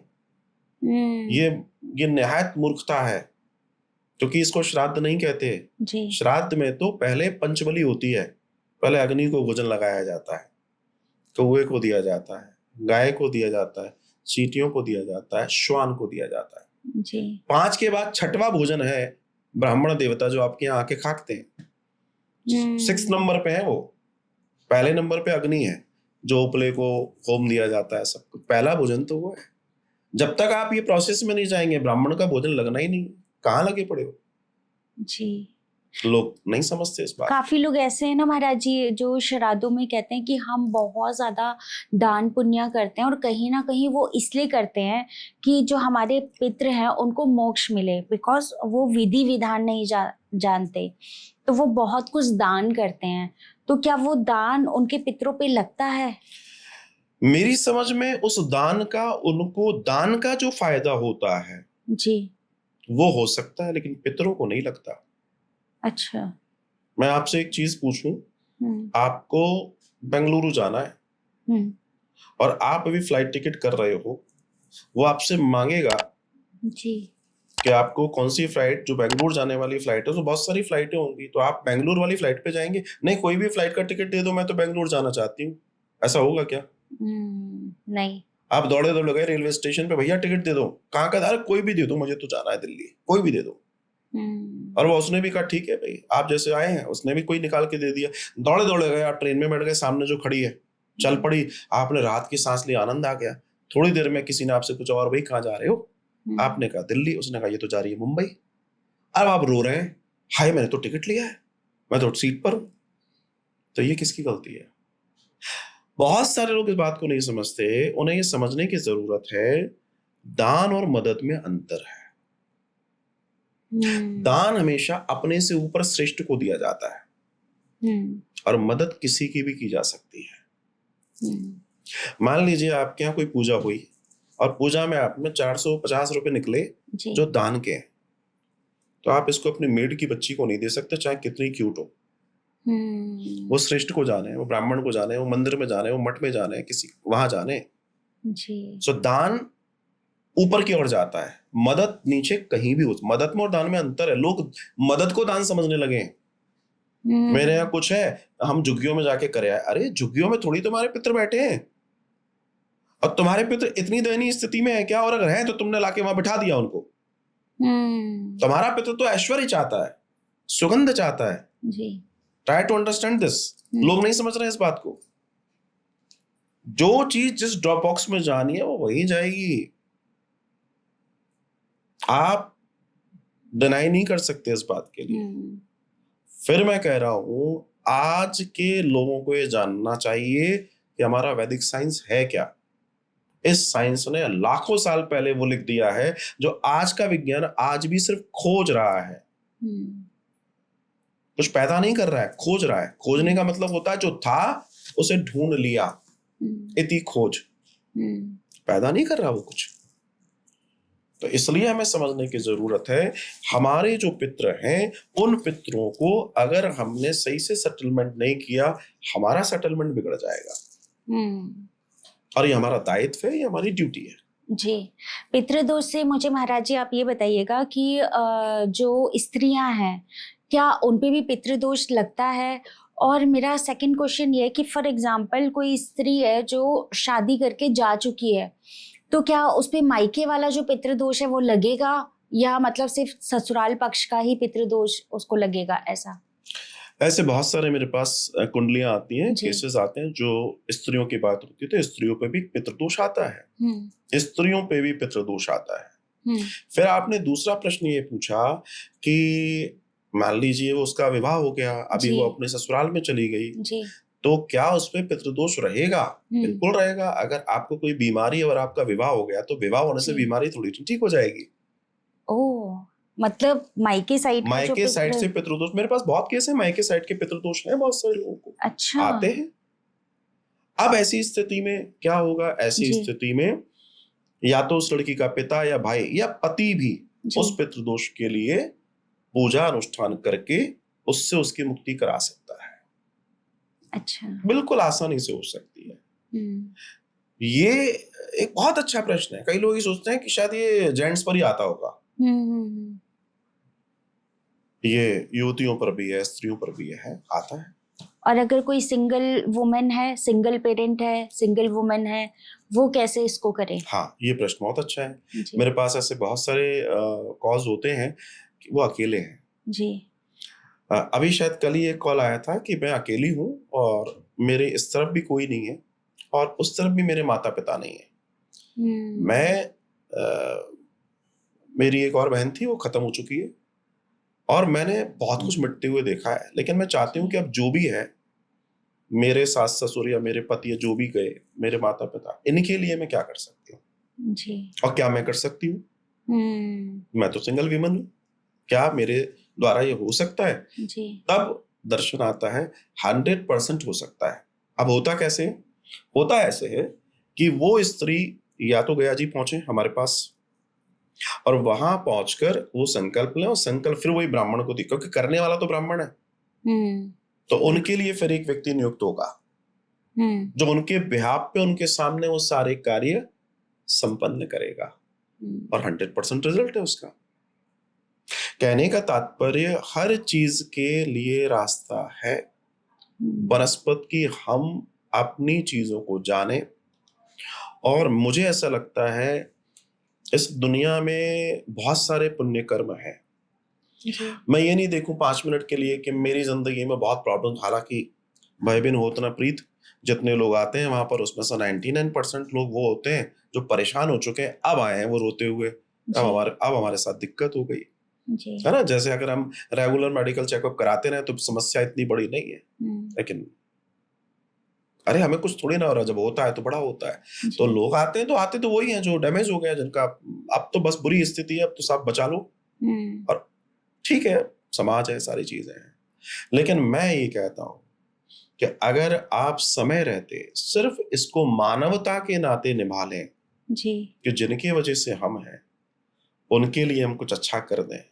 ये निहायत मूर्खता है, क्योंकि इसको श्राद्ध नहीं कहते। श्राद्ध में तो पहले पंचबली होती है। पहले अग्नि को भोजन लगाया जाता है, कौवे को दिया जाता है, गाय को दिया जाता है, चींटियों को दिया जाता है, श्वान को दिया जाता है। 5 के बाद छठवां भोजन है ब्राह्मण देवता, जो आपके यहाँ आके खाकते हैं। 6 नंबर पे है वो। पहले नंबर पे अग्नि है, जो उपले को होम दिया जाता है। सब पहला भोजन तो वो है। जब तक आप ये प्रोसेस में नहीं जाएंगे, ब्राह्मण का भोजन लगना ही नहीं। कहाँ लगे पड़े हो? लोग नहीं समझते इस बात। काफी लोग ऐसे हैं ना महाराज जी, जो श्राद्धों में कहते हैं कि हम बहुत ज्यादा दान पुण्य करते हैं, और कहीं ना कहीं वो इसलिए करते हैं कि जो हमारे पितृ हैं उनको मोक्ष मिले, बिकॉज वो विधि विधान नहीं जानते, तो वो बहुत कुछ दान करते हैं। तो क्या वो दान उनके पितरों पे लगता है? मेरी समझ में उस दान का, उनको दान का जो फायदा होता है जी। वो हो सकता है, लेकिन पितरों को नहीं लगता। अच्छा। मैं आपसे एक चीज पूछूं, हम्म। आपको बेंगलुरु जाना है हम्म। और आप अभी फ्लाइट टिकट कर रहे हो, वो आपसे मांगेगा जी। कि आपको कौन सी फ्लाइट, जो बेंगलुरु जाने वाली फ्लाइट है, तो बहुत सारी फ्लाइटें होंगी, तो आप बेंगलुरु वाली फ्लाइट पे जाएंगे? नहीं, कोई भी फ्लाइट का टिकट दे दो, मैं तो बेंगलुरु जाना चाहती हूँ, ऐसा होगा क्या? नहीं। आप दौड़े दौड़े गए रेलवे स्टेशन पे, भैया टिकट दे दो, कहाँ का? अरे कोई भी दे दो, मुझे तो जाना है दिल्ली, कोई भी दे दो। और वो उसने भी कहा ठीक है भाई, आप जैसे आए हैं, उसने भी कोई निकाल के दे दिया। दौड़े दौड़े गए, आप ट्रेन में बैठ गए, सामने जो खड़ी है चल पड़ी, आपने रात की सांस ली, आनंद आ गया। थोड़ी देर में किसी ने आपसे कुछ, और भाई कहाँ जा रहे हो? आपने कहा दिल्ली, उसने कहा ये तो जा रही है मुंबई। अब आप रो रहे हैं, हाय मैंने तो टिकट लिया है, मैं तो सीट पर हूं। तो ये किसकी गलती है? बहुत सारे लोग इस बात को नहीं समझते। उन्हें ये समझने की जरूरत है, दान और मदद में अंतर है। दान हमेशा अपने से ऊपर श्रेष्ठ को दिया जाता है, और मदद किसी की भी की जा सकती है। मान लीजिए आपके यहाँ कोई पूजा हुई और पूजा में आप में 450 रुपए निकले जो दान के हैं, तो आप इसको अपनी मेड की बच्ची को नहीं दे सकते, चाहे कितनी क्यूट हो। वो श्रेष्ठ को जाने, वो ब्राह्मण को जाने, वो मंदिर में जाने, वो मठ में जाने, किसी वहां जाने। सो दान ऊपर की ओर जाता है, मदद नीचे कहीं भी हो। मदद में और दान में अंतर है। लोग मदद को दान समझने लगे हैं। मेरे यहाँ कुछ है, हम झुग्गियों में जाके करे आए। अरे झुग्गियों में थोड़ी तुम्हारे पितर बैठे हैं, और तुम्हारे पितर इतनी दयनीय स्थिति में है क्या? और अगर है तो तुमने लाके वहां बिठा दिया उनको। तुम्हारा पितर तो ऐश्वर्य चाहता है, सुगंध चाहता है। Try to understand this. लोग नहीं समझ रहे इस बात को। जो चीज जिस ड्रॉप बॉक्स में जानी है वो वही जाएगी। आप डिनाई नहीं कर सकते इस बात के लिए। फिर मैं कह रहा हूं, आज के लोगों को ये जानना चाहिए कि हमारा वैदिक साइंस है क्या। इस साइंस ने लाखों साल पहले वो लिख दिया है जो आज का विज्ञान आज भी सिर्फ खोज रहा है। कुछ पैदा नहीं कर रहा है, खोज रहा है। खोजने का मतलब होता है जो था उसे ढूंढ लिया, इति खोज। पैदा नहीं कर रहा वो कुछ। तो इसलिए हमें समझने की जरूरत है, हमारे जो पितृ हैं उन पितरों को अगर हमने सही से सेटलमेंट नहीं किया, हमारा सेटलमेंट बिगड़ जाएगा। और ये हमारा दायित्व है, ये हमारी ड्यूटी है। जी। पितृदोष से मुझे महाराज जी आप ये बताइएगा कि जो स्त्रियां हैं, क्या उन पे भी पितृदोष लगता है? और मेरा सेकंड क्वेश्चन ये है कि फॉर एग्जांपल कोई स्त्री है जो शादी करके जा चुकी है, तो क्या उस पे मायके वाला जो पितृदोष है वो लगेगा, या मतलब सिर्फ ससुराल पक्ष का ही पितृदोष उसको लगेगा? ऐसे बहुत सारे मेरे पास कुंडलियां आती हैं, केसेस आते हैं, जो स्त्रियों की बात होती है तो स्त्रियों पे भी पितृदोष आता है, स्त्रियों पे भी पितृदोष आता है। फिर आपने दूसरा प्रश्न ये पूछा कि मान लीजिए उसका विवाह हो गया, अभी वो अपने ससुराल में चली गई, तो क्या उस पे पितृदोष रहेगा? बिल्कुल रहेगा। अगर आपको कोई बीमारी और आपका विवाह हो गया, तो विवाह होने से बीमारी थोड़ी ठीक हो जाएगी। ओह, मतलब मायके साइड से पितृदोष, मेरे पास बहुत केस है, मायके साइड के पितृदोष है बहुत सारे लोगों को। अच्छा। आते हैं। अब ऐसी स्थिति में क्या होगा? ऐसी स्थिति में या तो उस लड़की का पिता या भाई या पति भी उस पितृदोष के लिए पूजा अनुष्ठान करके उससे उसकी मुक्ति करा सकता है। अच्छा। बिल्कुल आसानी से हो सकती है। ये एक बहुत अच्छा प्रश्न है। कई लोग ये सोचते हैं कि शायद ये जेंट्स पर ही आता होगा। ये युवतियों पर भी है, स्त्रियों पर भी है, आता है। और अगर कोई सिंगल वुमेन है, सिंगल पेरेंट है, सिंगल वुमेन है, वो कैसे इसको करे? हाँ, ये प्रश्न बहुत अच्छा है। मेरे पास ऐसे बहुत सारे कॉज होते हैं कि वो अकेले हैं। जी। अभी शायद कल ही एक कॉल आया था कि मैं अकेली हूँ और मेरे इस तरफ भी कोई नहीं है और उस तरफ भी मेरे माता पिता नहीं है। मेरी एक और बहन थी, वो खत्म हो चुकी है, और मैंने बहुत कुछ मिटते हुए देखा है, लेकिन मैं चाहती हूँ कि अब जो भी है, मेरे सास ससुर या मेरे पति या जो भी गए, मेरे माता पिता, इनके लिए मैं क्या कर सकती हूँ जी। और क्या मैं कर सकती हूँ। मैं तो सिंगल वीमन हूँ, क्या मेरे द्वारा ये हो सकता है? जी। तब दर्शन आता है 100% हो सकता है। अब होता कैसे? होता ऐसे है कि वो स्त्री या तो गया जी पहुंचे हमारे पास, और वहां पहुंचकर वो संकल्प लें, और संकल्प फिर वही ब्राह्मण को दी, क्योंकि करने वाला तो ब्राह्मण है, तो उनके लिए फिर एक व्यक्ति नियुक्त होगा जो उनके बिहाफ पे उनके सामने वो सारे कार्य संपन्न करेगा, और 100% रिजल्ट है उसका। कहने का तात्पर्य हर चीज के लिए रास्ता है। वनस्पत की हम अपनी चीजों को जाने, और मुझे ऐसा लगता है इस दुनिया में बहुत सारे पुण्य कर्म हैं। मैं ये नहीं देखूं 5 मिनट के लिए कि मेरी जिंदगी में बहुत प्रॉब्लम, हालांकि भाई बहन होत ना प्रीत, जितने लोग आते हैं वहां पर उसमें से 99% लोग वो होते हैं जो परेशान हो चुके हैं, अब आए हैं वो रोते हुए, अब हमारे साथ दिक्कत हो गई है ना। जैसे अगर हम रेगुलर मेडिकल चेकअप कराते रहे तो समस्या इतनी बड़ी नहीं है, लेकिन अरे हमें कुछ थोड़ी ना हो रहा, जब होता है तो बड़ा होता है। तो लोग आते तो वही हैं जो डैमेज हो गया, जिनका अब तो बस बुरी स्थिति है, अब तो सब बचा लो, और ठीक है, समाज है, सारी चीजें हैं। लेकिन मैं ये कहता हूं कि अगर आप समय रहते सिर्फ इसको मानवता के नाते निभा लें जी, कि जिनकी वजह से हम हैं, उनके लिए हम कुछ अच्छा कर दें,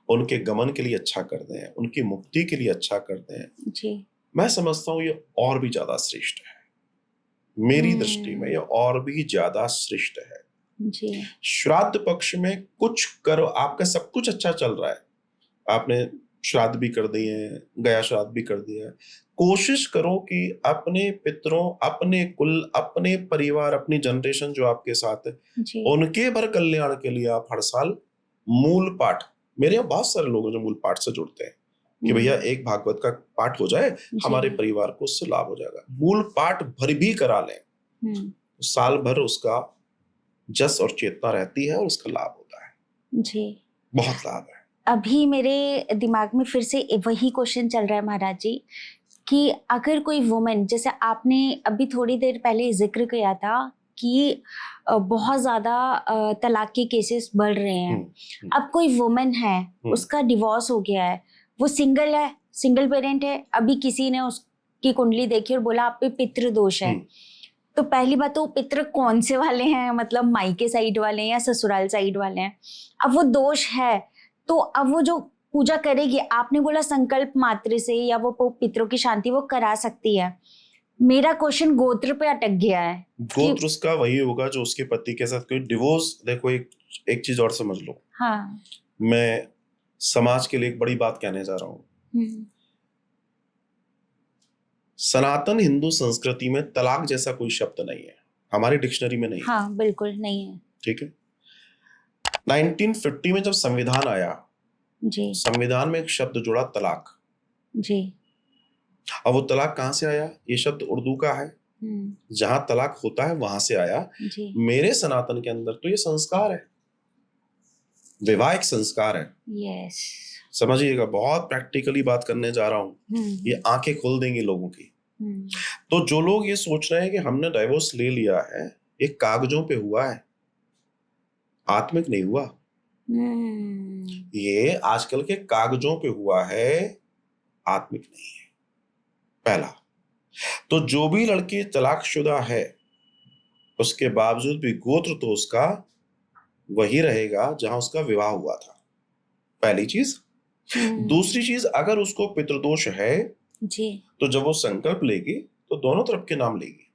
उनके गमन के लिए अच्छा कर दें, उनकी मुक्ति के लिए अच्छा कर दें, जी, मैं समझता हूं ये और भी ज्यादा श्रेष्ठ है। मेरी दृष्टि में ये और भी ज्यादा श्रेष्ठ है। जी, श्राद्ध पक्ष में कुछ करो, आपका सब कुछ अच्छा चल रहा है, आपने श्राद्ध भी कर दिए हैं, गया श्राद्ध भी कर दिया है, कोशिश करो कि अपने पितरों, अपने कुल, अपने परिवार, अपनी जनरेशन जो आपके साथ है, उनके भर कल्याण के लिए आप हर साल मूल पाठ, मेरे यहाँ बहुत सारे लोग हैं जो मूल पाठ से जुड़ते हैं कि भैया एक भागवत का पाठ हो जाए, हमारे परिवार को उससे लाभ हो जाएगा। मूल पाठ भर भी करा लें, साल भर उसका जस और चेतना रहती है और उसका लाभ होता है। जी, बहुत लाभ है। अभी मेरे दिमाग में फिर से वही क्वेश्चन चल रहा है महाराज जी, कि अगर कोई वुमेन, जैसे आपने अभी थोड़ी देर पहले जिक्र किया था कि बहुत ज्यादा तलाक के केसेस बढ़ रहे हैं। अब कोई वुमेन है, उसका डिवोर्स हो गया है, वो सिंगल है, सिंगल पेरेंट है, अभी किसी ने उसकी कुंडली देखी और बोला आप पे पितृ दोष है, तो पहली बात तो पितृ कौन से वाले हैं, मतलब मायके साइड वाले हैं या ससुराल साइड वाले हैं। अब वो दोष है तो अब वो जो पूजा करेगी, आपने बोला संकल्प मात्र से या वो पितरों की शांति वो करा सकती है। मेरा क्वेश्चन गोत्र पे अटक गया है। गोत्र उसका वही होगा जो उसके पति के साथ कोई डिवोर्स, देखो एक चीज और समझ लो। हाँ, मैं समाज के लिए एक बड़ी बात कहने जा रहा हूँ। सनातन हिंदू संस्कृति में तलाक जैसा कोई शब्द नहीं है, हमारी डिक्शनरी में नहीं है। हाँ, बिल्कुल नहीं है। ठीक है, 1950 में जब संविधान आया जी, संविधान में एक शब्द जुड़ा तलाक। जी, अब वो तलाक कहां से आया? ये शब्द उर्दू का है, जहां तलाक होता है वहां से आया। जी, मेरे सनातन के अंदर तो ये संस्कार है, विवाह एक संस्कार है। यस, समझिएगा, बहुत प्रैक्टिकली बात करने जा रहा हूं, ये आंखें खोल देंगी लोगों की। तो जो लोग ये सोच रहे हैं कि हमने डाइवोर्स ले लिया है, ये कागजों पे हुआ है, आत्मिक नहीं हुआ। ये आजकल के कागजों पे हुआ है, आत्मिक नहीं है। पहला तो जो भी लड़की तलाकशुदा है, उसके बावजूद भी गोत्र तो उसका वही रहेगा जहां उसका विवाह हुआ था, पहली चीज। दूसरी चीज, अगर उसको पितृदोष है जी, तो जब वो संकल्प लेगी तो दोनों तरफ के नाम लेगी।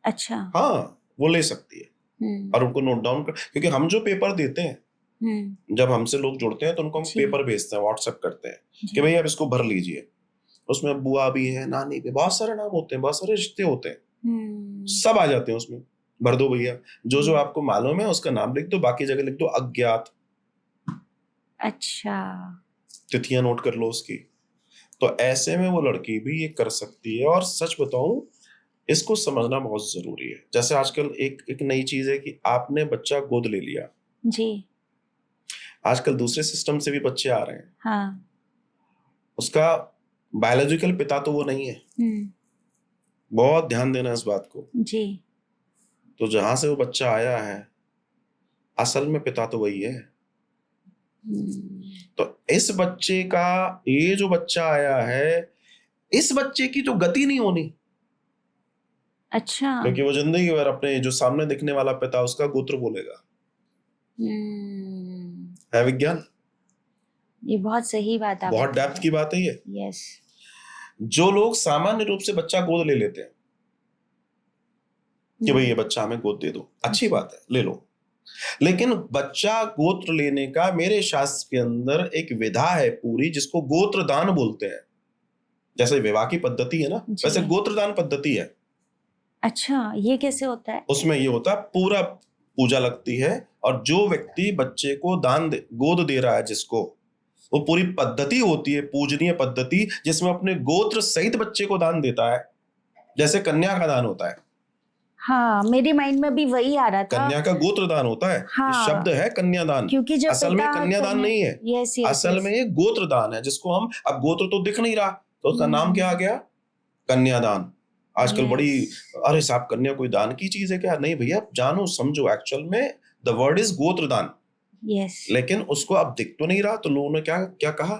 अच्छा, हाँ, वो ले सकती है और उनको नोट डाउन कर, क्योंकि हम जो पेपर देते हैं, जब हमसे लोग जुड़ते हैं तो उनको हम पेपर भेजते हैं, व्हाट्सएप करते हैं कि भैया अब इसको भर लीजिए। उसमें बुआ भी है, नानी भी, बहुत सारे नाम होते हैं, बहुत सारे रिश्ते होते हैं, सब आ जाते हैं उसमें, भर दो भैया। जो जो आपको मालूम है उसका नाम लिख दो, बाकी जगह लिख दो अज्ञात। अच्छा, तिथियां नोट कर लो उसकी। तो ऐसे में वो लड़की भी ये कर सकती है। और सच बताऊं, इसको समझना बहुत जरूरी है। जैसे आजकल एक नई चीज है कि आपने बच्चा गोद ले लिया, जी, आजकल दूसरे सिस्टम से भी बच्चे आ रहे हैं, हाँ। उसका बायोलॉजिकल पिता तो वो नहीं है। बहुत ध्यान देना इस बात को। जी। तो जहां से वो बच्चा आया है, असल में पिता तो वही है। तो इस बच्चे का, ये जो बच्चा आया है, इस बच्चे की तो गति नहीं होनी। अच्छा। क्योंकि वो जिंदगी भर अपने जो सामने दिखने वाला पिता, उसका गोत्र बोलेगा। है विज्ञान। ये बहुत सही बात आप बहुत बता डेप्थ की बात है ये। यस। जो लोग सामान्य रूप से बच्चा गोद ले लेते हैं कि भाई ये बच्चा हमें गोद दे दो, अच्छी बात है, ले लो। लेकिन बच्चा गोत्र लेने का मेरे शास्त्र के अंदर एक विधा है पूरी, जिसको गोत्रदान बोलते हैं। जैसे विवाह की पद्धति है ना, वैसे गोत्रदान पद्धति है। अच्छा, ये कैसे होता है? उसमें ये होता है, पूरा पूजा लगती है, और जो व्यक्ति बच्चे को गोद दे रहा है जिसको, वो पूरी पद्धति होती है, पूजनीय पद्धति, जिसमें अपने गोत्र सहित बच्चे को दान देता है, जैसे कन्या का दान होता है। हाँ, मेरे माइंड में भी वही आ रहा था। कन्या का गोत्रदान होता है। हाँ, शब्द है कन्यादान, क्योंकि जब असल में कन्यादान नहीं है। यस, यस, असल में ये गोत्रदान है, जिसको हम, अब गोत्र तो दिख नहीं रहा, तो उसका नाम क्या आ गया? कन्यादान। आजकल बड़ी, अरे साहब कन्या कोई दान की चीज है क्या? नहीं भैया, जानो समझो, एक्चुअल में द वर्ड इज गोत्रदान। यस। लेकिन उसको अब दिख तो नहीं रहा, तो लोगों ने क्या क्या कहा?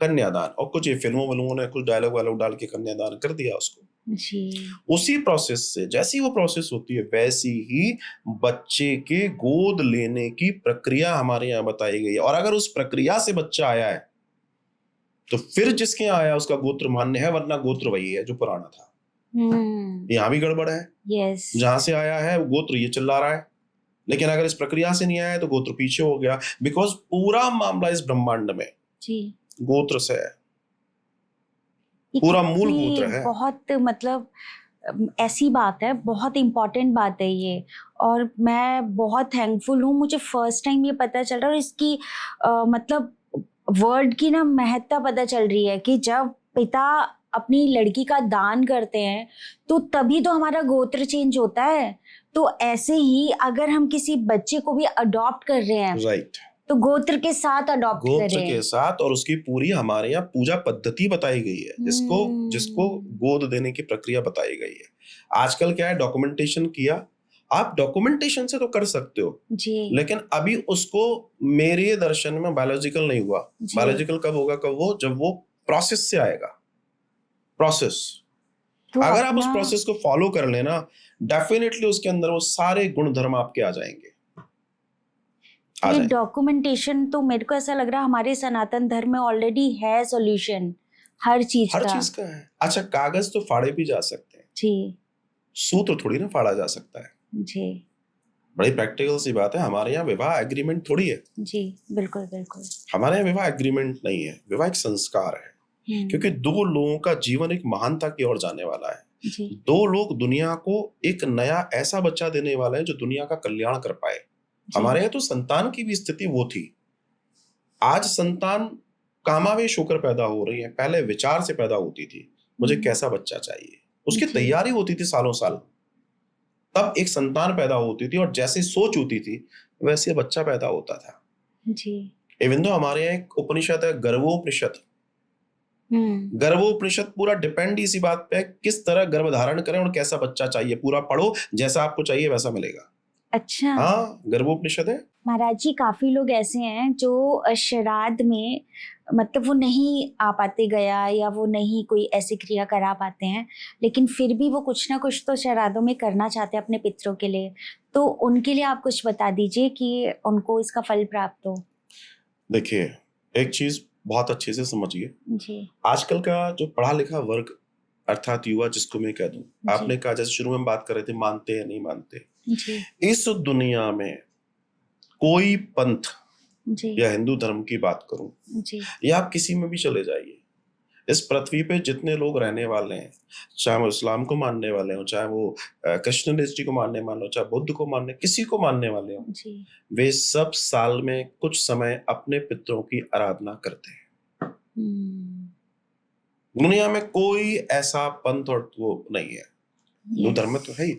कन्यादान। और कुछ ये फिल्मों ने कुछ डायलॉग वायलॉग डाल के कन्यादान कर दिया उसको। जी। उसी प्रोसेस से, जैसी वो प्रोसेस होती है, वैसी ही बच्चे के गोद लेने की प्रक्रिया हमारे यहाँ बताई गई है। और अगर उस प्रक्रिया से बच्चा आया है, तो फिर जिसके यहाँ आया उसका गोत्र मान्य है, वरना गोत्र वही है जो पुराना था। यहाँ भी गड़बड़ है। यस। जहां से आया है वो गोत्र ये चिल्ला रहा है, लेकिन अगर इस प्रक्रिया से नहीं आया है तो गोत्र पीछे हो गया। बिकॉज पूरा मामला इस ब्रह्मांड में जी गोत्र से है, पूरा मूल गोत्र है। बहुत मतलब ऐसी बात है, बहुत इम्पोर्टेंट बात है ये, और मैं बहुत थैंकफुल हूँ। मुझे फर्स्ट टाइम ये पता चल रहा है, और इसकी मतलब वर्ड की ना महत्ता पता चल रही है कि जब पिता अपनी लड़की का दान करते हैं तो तभी तो हमारा गोत्र चेंज होता है। तो ऐसे ही अगर हम किसी बच्चे को भी अडॉप्ट कर रहे हैं, राइट, तो गोत्र के साथ अडॉप्ट गोत्र करें। के साथ, और उसकी पूरी हमारे यहाँ पूजा पद्धति बताई गई है, जिसको गोद देने की प्रक्रिया बताई गई है। आजकल क्या है, डॉक्यूमेंटेशन किया, आप डॉक्यूमेंटेशन से तो कर सकते हो जी, लेकिन अभी उसको मेरे दर्शन में बायोलॉजिकल नहीं हुआ। बायोलॉजिकल कब होगा? कब वो, जब वो प्रोसेस से आएगा। प्रोसेस, तो अगर आप उस प्रोसेस को फॉलो कर लेना, डेफिनेटली उसके अंदर वो सारे गुण धर्म आपके आ जाएंगे। ये डॉक्यूमेंटेशन तो मेरे को ऐसा लग रहा है हमारे सनातन धर्म में ऑलरेडी है सॉल्यूशन हर चीज का है। अच्छा, कागज तो फाड़े भी जा सकते हैं जी, सूत्र थोड़ी ना फाड़ा जा सकता है जी। बड़ी प्रैक्टिकल सी बात है। हमारे यहाँ विवाह एग्रीमेंट थोड़ी है। जी, बिल्कुल बिल्कुल। हमारे यहाँ विवाह एग्रीमेंट नहीं है, विवाह एक संस्कार है। क्योंकि दो लोगों का जीवन एक महानता की ओर जाने वाला है। जी। दो लोग दुनिया को एक नया ऐसा बच्चा देने वाले हैं जो दुनिया का कल्याण कर पाए। हमारे यहाँ तो संतान की भी स्थिति वो थी। आज संतान कामावेश होकर पैदा हो रही है, पहले विचार से पैदा होती थी, मुझे कैसा बच्चा चाहिए, उसकी तैयारी होती थी सालों साल, तब एक संतान पैदा होती थी, और जैसे सोच होती थी वैसे बच्चा पैदा होता था। जी। इवन दो हमारे यहाँ एक उपनिषद है, गर्भोपनिषद। गर्भोपनिषद पूरा डिपेंड इसी बात पे, किस तरह गर्भ धारण करें और कैसा बच्चा चाहिए, पूरा पढ़ो, जैसा आपको चाहिए वैसा मिलेगा। अच्छा, हाँ, गर्भोपनिषद है। महाराज जी, काफी लोग ऐसे हैं जो श्राद्ध में मतलब वो नहीं आ पाते गया, या वो नहीं कोई ऐसी क्रिया करा पाते हैं, लेकिन फिर भी वो कुछ ना कुछ तो श्राद्धों में करना चाहते हैं अपने पितरों के लिए। तो उनके लिए आप कुछ बता दीजिए कि उनको इसका फल प्राप्त हो। देखिए, एक चीज बहुत अच्छे से समझिए जी। आजकल का जो पढ़ा लिखा वर्ग, अर्थात युवा जिसको मैं कह दूं, आपने कहा जैसे शुरू में बात कर रहे थे, मानते हैं नहीं मानते जी। इस दुनिया में कोई पंथ जी। या हिंदू धर्म की बात करूं जी। या आप किसी में भी चले जाइए, इस पृथ्वी पे जितने लोग रहने वाले हैं, चाहे वो इस्लाम को मानने वाले हो, चाहे वो कृष्णनिष्ठ को मानने वाले हो, चाहे बुद्ध को मानने, किसी को मानने वाले हो, वे सब साल में कुछ समय अपने पितरों की आराधना करते हैं। दुनिया में कोई ऐसा पंथ और वो नहीं है। हिंदू धर्म में तो है ही,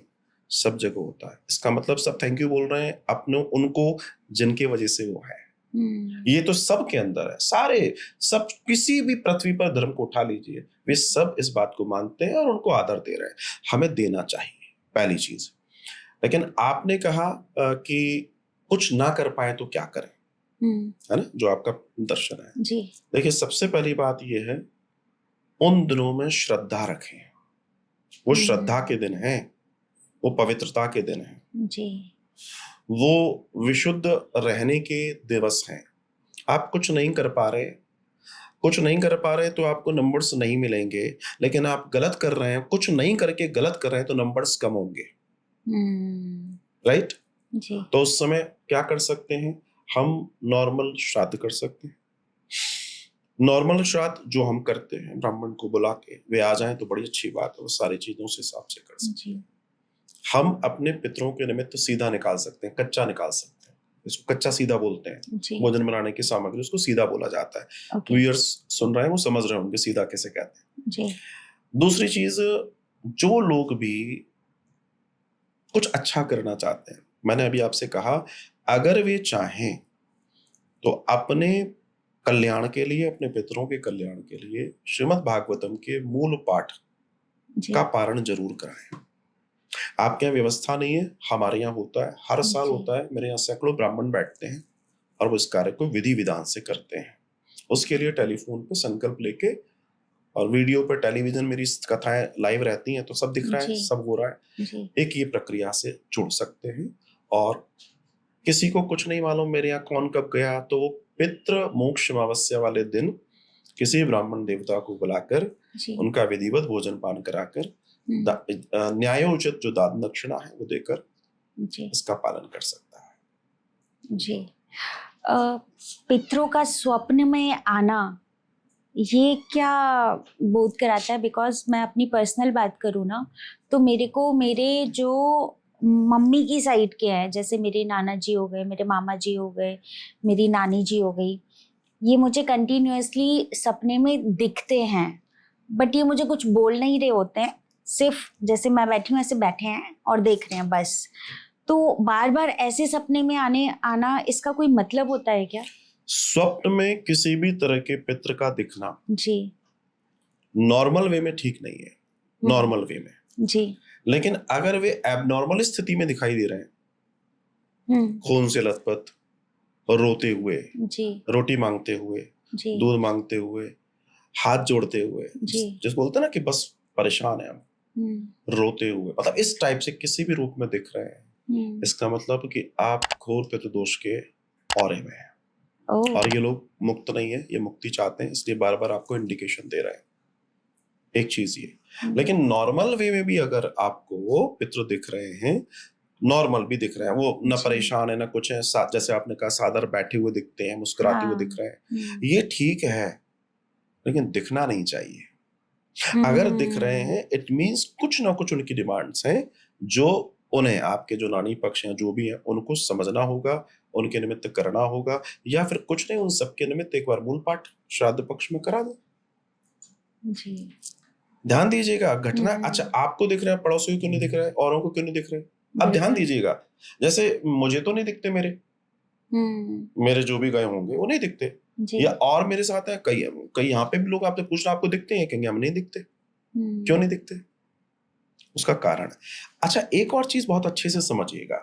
सब जगह होता है। इसका मतलब सब थैंक यू बोल रहे हैं अपने उनको जिनके वजह से वो है। ये तो सब के अंदर है, सारे सब किसी भी पृथ्वी पर धर्म को उठा लीजिए, वे सब इस बात को मानते हैं और उनको आदर दे रहे हैं। हमें देना चाहिए, पहली चीज। लेकिन आपने कहा कि कुछ ना कर पाए तो क्या करें, है ना, जो आपका दर्शन है जी। देखिए, सबसे पहली बात यह है, उन दिनों में श्रद्धा रखें। वो श्रद्धा के दिन हैं, वो पवित्रता के दिन हैं जी। वो विशुद्ध रहने के दिवस हैं। आप कुछ नहीं कर पा रहे, तो आपको नंबर्स नहीं मिलेंगे, लेकिन आप गलत कर रहे हैं, कुछ नहीं करके गलत कर रहे हैं तो नंबर्स कम होंगे, राइट? जी। तो उस समय क्या कर सकते हैं, हम नॉर्मल श्राद्ध कर सकते हैं। नॉर्मल श्राद्ध जो हम करते हैं, ब्राह्मण को बुला के वे आ जाएं तो बड़ी अच्छी बात है, वो सारी चीजों से हिसाब से कर सकते हैं। हम अपने पितरों के निमित्त सीधा निकाल सकते हैं, कच्चा निकाल सकते हैं, इसको कच्चा सीधा बोलते हैं। भोजन बनाने की सामग्री, उसको सीधा बोला जाता है। व्यूअर्स सुन रहे हैं, वो समझ रहे होंगे सीधा कैसे कहते हैं जी। दूसरी चीज, जो लोग भी कुछ अच्छा करना चाहते हैं, मैंने अभी आपसे कहा, अगर वे चाहें तो अपने कल्याण के लिए, अपने पितरों के कल्याण के लिए श्रीमद् भागवतम के मूल पाठ का पारण जरूर कराएं। आपके यहाँ व्यवस्था नहीं है, हमारे यहाँ होता है, हर साल होता है। मेरे यहाँ सैकड़ों ब्राह्मण बैठते हैं और वो इस कार्य को विधि विधान से करते हैं। उसके लिए टेलीफोन पे संकल्प लेके, और वीडियो पर, टेलीविजन मेरी कथाएं लाइव रहती हैं तो सब दिख रहा है, सब हो रहा है। एक ये प्रक्रिया से जुड़ सकते हैं। और किसी को कुछ नहीं मालूम मेरे यहाँ कौन कब गया, तो वो पितृ मोक्ष अमावस्या वाले दिन किसी ब्राह्मण देवता को बुलाकर उनका विधिवत भोजन पान कराकर न्यायोचित जो दान दक्षिणा है वो देकर इसका पालन कर सकता है। जी। पितरों का स्वप्न में आना, ये क्या बोध कराता है? बिकॉज मैं अपनी पर्सनल बात करूँ ना, तो मेरे को मेरे जो मम्मी की साइड के हैं, जैसे मेरे नाना जी हो गए, मेरे मामा जी हो गए, मेरी नानी जी हो गई, ये मुझे कंटिन्यूअसली सपने में दिखते हैं, बट ये मुझे कुछ बोल नहीं रहे होते हैं, सिर्फ जैसे मैं बैठी हूँ ऐसे बैठे हैं और देख रहे हैं बस। तो बार बार ऐसे सपने में आना, इसका कोई मतलब होता है क्या? स्वप्न में किसी भी तरह के पितृ का दिखना जी नॉर्मल वे में ठीक नहीं है, नॉर्मल वे में जी। लेकिन अगर वे एबनॉर्मल स्थिति में दिखाई दे रहे हैं, खून से लथपथ, रोते हुए, रोटी मांगते हुए, दूध मांगते हुए, हाथ जोड़ते हुए, जिस बोलते हैं ना कि बस परेशान है हम, रोते हुए, मतलब इस टाइप से किसी भी रूप में दिख रहे हैं, इसका मतलब कि आप घोर पितृदोष के औरे में हैं। और ये लोग मुक्त नहीं है, ये मुक्ति चाहते हैं, इसलिए बार बार आपको इंडिकेशन दे रहे हैं। एक चीज ये। लेकिन नॉर्मल वे में भी अगर आपको वो पितृ दिख रहे हैं, नॉर्मल भी दिख रहे हैं, वो न परेशान है न कुछ है, जैसे आपने कहा सादर बैठे हुए दिखते हैं, मुस्कुराते हुए दिख रहे हैं, ये ठीक है, लेकिन दिखना नहीं चाहिए। अगर दिख रहे हैं, इट मीन्स कुछ ना कुछ उनकी डिमांड्स हैं, जो उन्हें, आपके जो नानी पक्ष हैं, जो भी है, उनको समझना होगा, उनके निमित्त करना होगा, या फिर कुछ नहीं, उन सबके निमित्त एक बार मूल पाठ श्राद्ध पक्ष में करा दो। जी। ध्यान दीजिएगा, घटना, अच्छा आपको दिख रहा है, पड़ोसियों को क्यों नहीं दिख रहा है, औरों को क्यों नहीं दिख रहे हैं? अब ध्यान दीजिएगा, जैसे मुझे तो नहीं दिखते, मेरे जो भी गए होंगे वो नहीं दिखते, या और मेरे साथ है कई यहाँ पे भी लोग आपसे पूछ रहे आपको दिखते हैं, कहेंगे हम नहीं दिखते। क्यों नहीं दिखते? उसका कारण है। अच्छा, एक और चीज बहुत अच्छे से समझिएगा,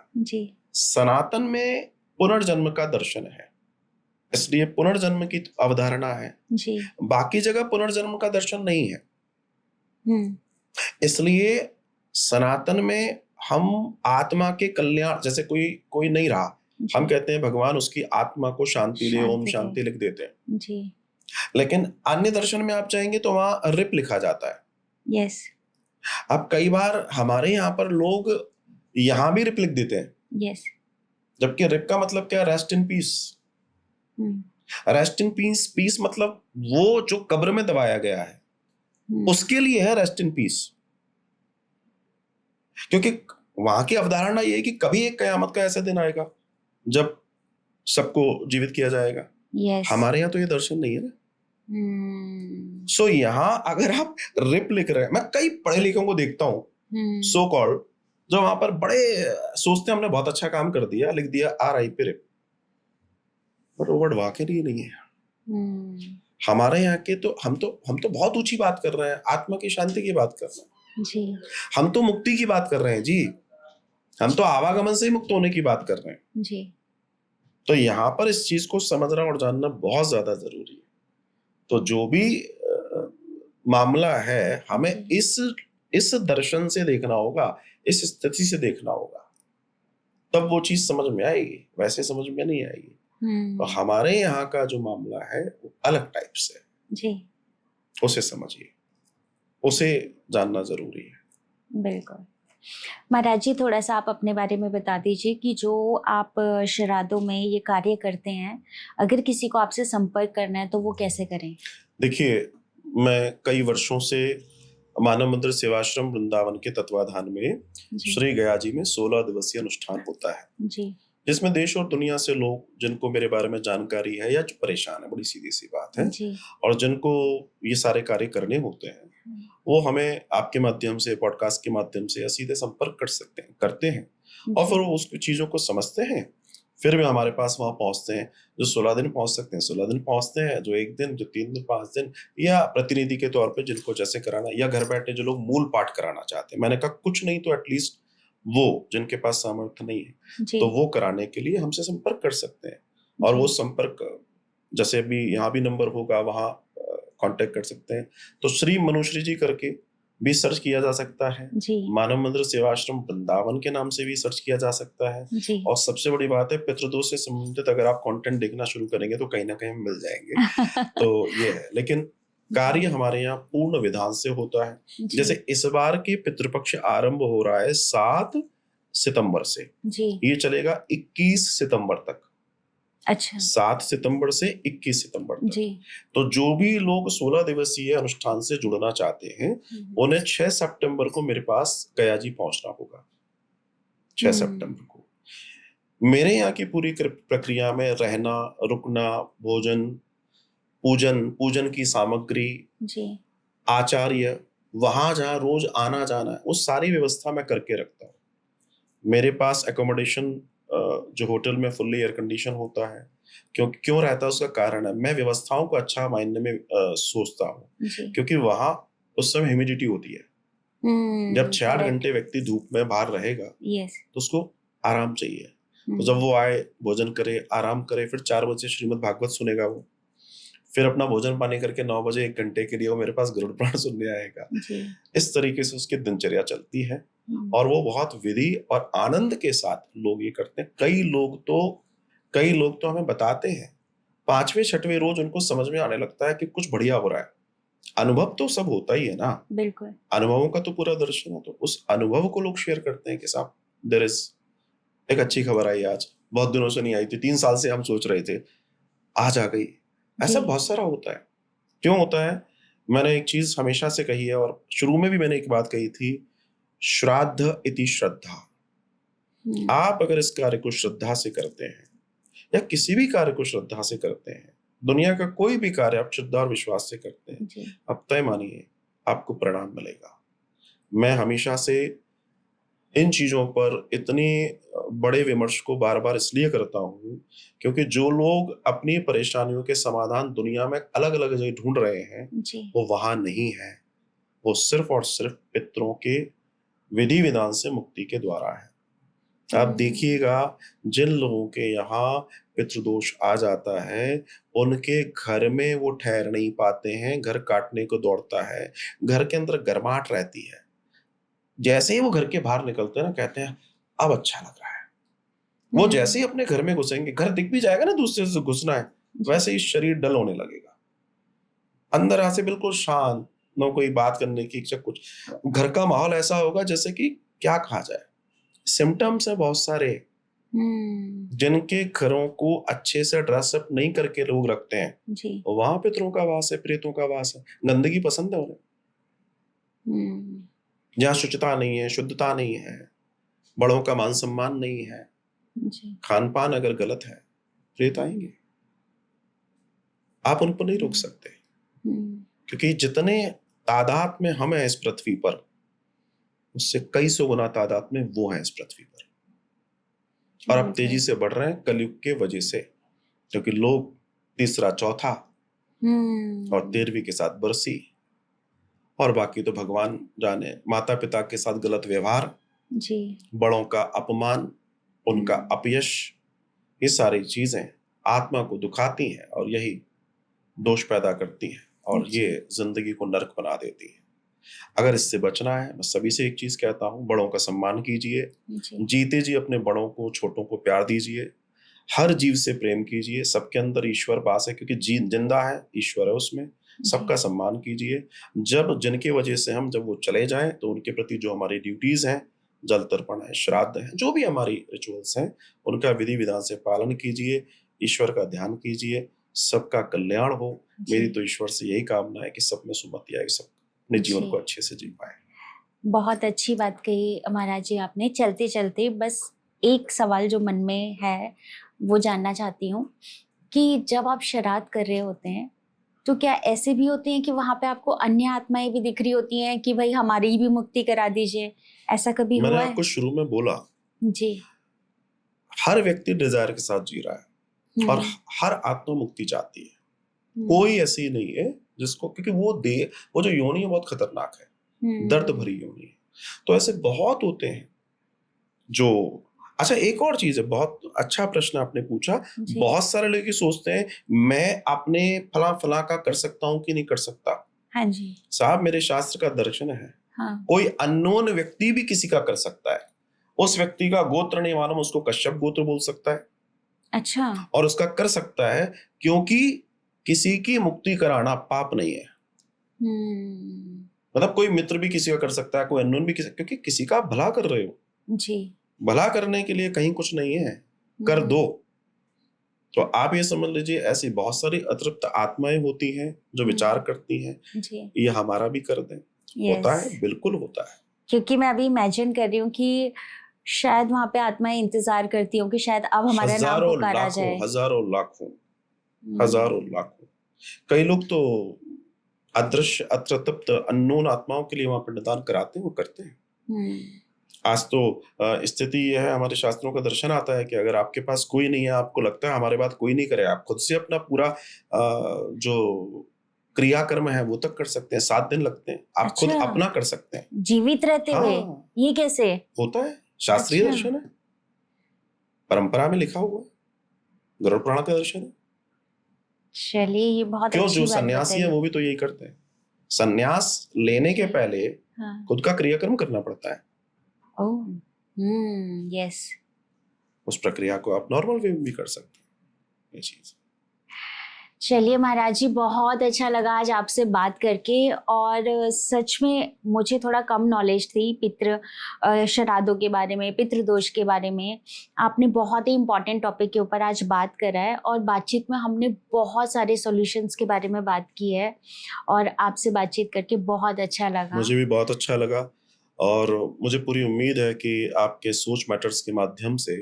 सनातन में पुनर्जन्म का दर्शन है, इसलिए पुनर्जन्म की अवधारणा है, बाकी जगह पुनर्जन्म का दर्शन नहीं है। इसलिए सनातन में हम आत्मा के कल्याण, जैसे कोई नहीं रहा, हम कहते हैं भगवान उसकी आत्मा को शांति दे, ओम शांति लिख देते हैं जी। लेकिन अन्य दर्शन में आप चाहेंगे तो वहां रिप लिखा जाता है। यस। अब कई बार हमारे यहाँ पर लोग यहाँ भी रिप लिख देते हैं। यस। जबकि रिप का मतलब क्या? Rest in peace. Rest in peace मतलब वो जो कब्र में दबाया गया है, उसके लिए है रेस्ट इन पीस। क्योंकि वहां की अवधारणा ये है कि कभी एक कयामत का ऐसा दिन आएगा जब सबको जीवित किया जाएगा। हमारे यहाँ तो ये दर्शन नहीं है ना। सो यहाँ अगर आप रिप लिख रहे हैं, मैं कई पढ़े लिखों को देखता हूँ सो कॉल्ड, जो वहां पर बड़े सोचते हैं हमने बहुत अच्छा काम कर दिया, लिख दिया RIP रिप। बट वो वर्ड वहां के लिए नहीं है। हम्म, हमारे यहाँ के तो हम तो बहुत ऊंची बात कर रहे हैं, आत्मा की शांति की बात कर रहे हैं, जी हम तो मुक्ति की बात कर रहे हैं जी, हम तो आवागमन से ही मुक्त होने की बात कर रहे हैं। जी तो यहाँ पर इस चीज को समझना और जानना बहुत ज्यादा जरूरी है। तो जो भी मामला है, हमें जी इस दर्शन से देखना होगा, इस स्थिति से देखना होगा, तब वो चीज समझ में आएगी, वैसे समझ में नहीं आएगी। तो हम्म, हमारे यहाँ का जो मामला है वो अलग टाइप से है, जी उसे समझिए, उसे जानना जरूरी है। बिल्कुल। महाराज जी, थोड़ा सा आप अपने बारे में बता दीजिए कि जो आप श्राद्धों में ये कार्य करते हैं, अगर किसी को आपसे संपर्क करना है तो वो कैसे करें? देखिए, मैं कई वर्षों से मानव मंदिर सेवाश्रम वृंदावन के तत्वाधान में जी श्री गया जी में 16 दिवसीय अनुष्ठान होता है, जी जिसमें देश और दुनिया से लोग, जिनको मेरे बारे में जानकारी है या जो परेशान है, बड़ी सीधी सी बात है, जी और जिनको ये सारे कार्य करने होते हैं, वो हमें आपके माध्यम से, पॉडकास्ट के माध्यम से या सीधे संपर्क कर सकते हैं, करते हैं, और फिर जी वो उस चीजों को समझते हैं, फिर भी हमारे पास वहां पहुंचते हैं। जो 16 दिन पहुंच सकते हैं 16 दिन पहुंचते हैं, जो 1 दिन, जो 3 दिन, 5 दिन, या प्रतिनिधि के तौर पे जिनको जैसे कराना, या घर बैठे जो लोग मूल पाठ कराना चाहते हैं, मैंने कहा कुछ नहीं तो एटलीस्ट वो जिनके पास सामर्थ्य नहीं है जी तो वो कराने के लिए हमसे संपर्क कर सकते हैं। और वो जी संपर्क, जैसे अभी यहाँ भी नंबर होगा, वहाँ कांटेक्ट कर सकते हैं। तो श्री मनुश्री जी करके भी सर्च किया जा सकता है, जी मानव मंदिर सेवाश्रम वृंदावन के नाम से भी सर्च किया जा सकता है। जी और सबसे बड़ी बात है, पितृदोष से संबंधित अगर आप कंटेंट देखना शुरू करेंगे तो कहीं ना कहीं मिल जाएंगे। तो ये है, लेकिन कार्य हमारे यहाँ पूर्ण विधान से होता है। जी जैसे इस बार के पितृपक्ष आरंभ हो रहा है 7 सितंबर से, जी ये चलेगा 21 सितंबर तक, अच्छा 7 सितंबर से 21 सितंबर तक। जी तो जो भी लोग 16 दिवसीय अनुष्ठान से जुड़ना चाहते हैं, उन्हें 6 सितंबर को मेरे पास गया जी पहुंचना होगा। 6 सितंबर को मेरे यहाँ की पूरी प्रक्रिया में रहना, रुकना, भोजन, पूजन, पूजन की सामग्री, जी आचार्य, वहां जहाँ रोज आना जाना है, वो सारी व्यवस्था मैं करके रखता हूँ। मेरे पास एकोमोडेशन, जो होटल में फुल्ली एयर कंडीशन होता है, क्यों रहता है उसका कारण है, मैं व्यवस्थाओं को अच्छा मायने में सोचता हूँ, जी क्योंकि वहां उस समय ह्यूमिडिटी होती है। जब 6-8 करेक्ट घंटे व्यक्ति धूप में बाहर रहेगा यस तो उसको आराम चाहिए। तो जब वो आए, भोजन करे, आराम करे, फिर 4 बजे श्रीमद् भागवत सुनेगा वो, फिर अपना भोजन पानी करके 9 बजे 1 घंटे के लिए वो मेरे पास गरुड़ पुराण सुनने आएगा। जी इस तरीके से उसकी दिनचर्या चलती है, और वो बहुत विधि और आनंद के साथ लोग ये करते हैं। कई लोग तो हमें बताते हैं, 5वें 6वें रोज उनको समझ में आने लगता है कि कुछ बढ़िया हो रहा है। अनुभव तो सब होता ही है ना, बिल्कुल अनुभवों का तो पूरा दर्शन है, तो उस अनुभव को लोग शेयर करते हैं कि साहब देयर इज, एक अच्छी खबर आई आज, बहुत दिनों से नहीं आई थी, 3 साल से हम सोच रहे थे, आज आ गई। जी ऐसा बहुत सारा होता है। क्यों होता है? मैंने एक चीज हमेशा से कही है, और शुरू में भी मैंने एक बात कही थी, श्राद्ध इति श्रद्धा। आप अगर इस कार्य को श्रद्धा से करते हैं, या किसी भी कार्य को श्रद्धा से करते हैं, दुनिया का कोई भी कार्य आप श्रद्धा और विश्वास से करते हैं, जी आप तय मानिए आपको परिणाम मिलेगा। मैं हमेशा से इन चीजों पर इतने बड़े विमर्श को बार बार इसलिए करता हूँ, क्योंकि जो लोग अपनी परेशानियों के समाधान दुनिया में अलग अलग जगह ढूंढ रहे हैं, जी वो वहां नहीं है। वो सिर्फ और सिर्फ पितरों के विधि विधान से मुक्ति के द्वारा है। आप देखिएगा, जिन लोगों के यहाँ पितृदोष आ जाता है, उनके घर में वो ठहर नहीं पाते हैं, घर काटने को दौड़ता है, घर के अंदर गर्माहट रहती है। जैसे ही वो घर के बाहर निकलते हैं ना, कहते हैं अब अच्छा लग रहा है। वो जैसे ही अपने घर में घुसेंगे, घर दिख भी जाएगा ना दूसरे से घुसना है, वैसे ही शरीर डल होने लगेगा, अंदर से बिल्कुल शांत, न कोई बात करने की इच्छा, कुछ। घर का माहौल ऐसा होगा जैसे कि क्या कहा जाए, सिम्टम्स है बहुत सारे, जिनके घरों को अच्छे से ड्रेसअप नहीं करके लोग रखते हैं, जी वहां पितरों का वास है, प्रेतों का वास है। गंदगी पसंद है उन्हें, जहाँ शुचिता नहीं है, शुद्धता नहीं है, बड़ों का मान सम्मान नहीं है, जी खान पान अगर गलत है, प्रेत आएंगे। आप उनको नहीं रोक सकते, क्योंकि जितने तादाद में हम हैं इस पृथ्वी पर, उससे कई सौ गुना तादाद में वो हैं इस पृथ्वी पर, और अब तेजी से बढ़ रहे हैं कलयुग के वजह से। क्योंकि लोग तीसरा चौथा और 13वीं के साथ बरसी, और बाकी तो भगवान जाने। माता पिता के साथ गलत व्यवहार जी, बड़ों का अपमान, उनका अपयश, ये सारी चीजें आत्मा को दुखाती हैं और यही दोष पैदा करती हैं और ये जिंदगी को नरक बना देती है। अगर इससे बचना है, मैं सभी से एक चीज कहता हूं, बड़ों का सम्मान कीजिए, जीते जी अपने बड़ों को, छोटों को प्यार दीजिए, हर जीव से प्रेम कीजिए। सबके अंदर ईश्वर वास है, क्योंकि जी जिंदा है, ईश्वर है उसमें। सबका सम्मान कीजिए। जब जिनकी वजह से हम जब वो चले जाएं तो उनके प्रति जो हमारी ड्यूटीज हैं, जल तर्पण है, श्राद्ध है, जो भी हमारी रिचुअल्स हैं, उनका विधि विधान से पालन कीजिए, ईश्वर का ध्यान कीजिए, सबका कल्याण हो। मेरी तो ईश्वर से यही कामना है कि सब में सुमति आए, सब अपने जीवन को अच्छे से जी पाए। बहुत अच्छी बात कही महाराज जी आपने। चलते चलते बस एक सवाल जो मन में है वो जानना चाहती हूँ कि जब आप श्राद्ध कर रहे होते हैं तो क्या ऐसे भी होते हैं कि वहां पे आपको अन्य आत्माएं भी दिख रही होती हैं कि भाई हमारी भी मुक्ति करा दीजिए, ऐसा कभी हुआ है? मैंने आपको शुरू में बोला जी, हर व्यक्ति डिजायर के साथ जी रहा है और हर आत्मा मुक्ति चाहती है। कोई ऐसी नहीं है जिसको, क्योंकि वो जो योनि है बहुत खतरनाक है, दर्द भरी योनि है। तो ऐसे बहुत होते हैं जो, अच्छा एक और चीज है, बहुत अच्छा प्रश्न आपने पूछा। बहुत सारे लोग सोचते हैं मैं अपने फला फला का कर सकता हूँ कि नहीं कर सकता। हाँ जी साहब, मेरे शास्त्र का दर्शन है, हाँ। कोई अननोन व्यक्ति भी किसी का कर सकता है। उस व्यक्ति का गोत्र नहीं मालूम, उसको कश्यप गोत्र बोल सकता है। अच्छा। और उसका कर सकता है, क्योंकि किसी की मुक्ति कराना पाप नहीं है। मतलब कोई मित्र भी किसी का कर सकता है, कोई अननोन भी क्योंकि किसी का भला कर रहे हो जी। भला करने के लिए कहीं कुछ नहीं है, कर दो। तो आप ये समझ लीजिए, ऐसी बहुत सारी अतृप्त आत्माएं होती हैं जो विचार करती हैं ये हमारा भी कर दें। होता है, बिल्कुल होता है। क्योंकि मैं अभी इमेजिन कर रही हूँ कि शायद वहां पे आत्माएं इंतजार करती हूँ कि शायद अब हमारा नाम पुकारा जाए। हजारों लाखों कई लोग तो अदृश्य अतृप्त अननोन आत्माओं के लिए वहां पर निदान कराते हैं, वो करते हैं। आज तो स्थिति यह है, हमारे शास्त्रों का दर्शन आता है कि अगर आपके पास कोई नहीं है, आपको लगता है हमारे बात कोई नहीं करे, आप खुद से अपना पूरा जो क्रियाकर्म है वो तक कर सकते हैं। 7 दिन लगते हैं, आप खुद अपना कर सकते हैं जीवित रहते हुए। ये कैसे होता है? शास्त्रीय दर्शन है, परंपरा में लिखा हुआ है, गरुड़ पुराण का दर्शन है। चलिए, ये बहुत क्यों, अच्छी जो बात सन्यासी है वो भी तो यही करते हैं। सन्यास लेने के पहले खुद का क्रियाकर्म करना पड़ता है। यस। उस प्रक्रिया को आप नॉर्मल वे में भी कर सकते हैं, ये चीज। चलिए महाराज जी, बहुत अच्छा लगा आज आपसे बात करके। और सच में मुझे थोड़ा कम नॉलेज थी पितृ श्राद्धों के बारे में, पितृदोष के बारे में। आपने बहुत ही इम्पोर्टेंट टॉपिक के ऊपर आज बात करा है और बातचीत में हमने बहुत सारे सॉल्यूशंस के बारे में बात की है और आपसे बातचीत करके बहुत अच्छा लगा। मुझे भी बहुत अच्छा लगा और मुझे पूरी उम्मीद है कि आपके सोच मैटर्स के माध्यम से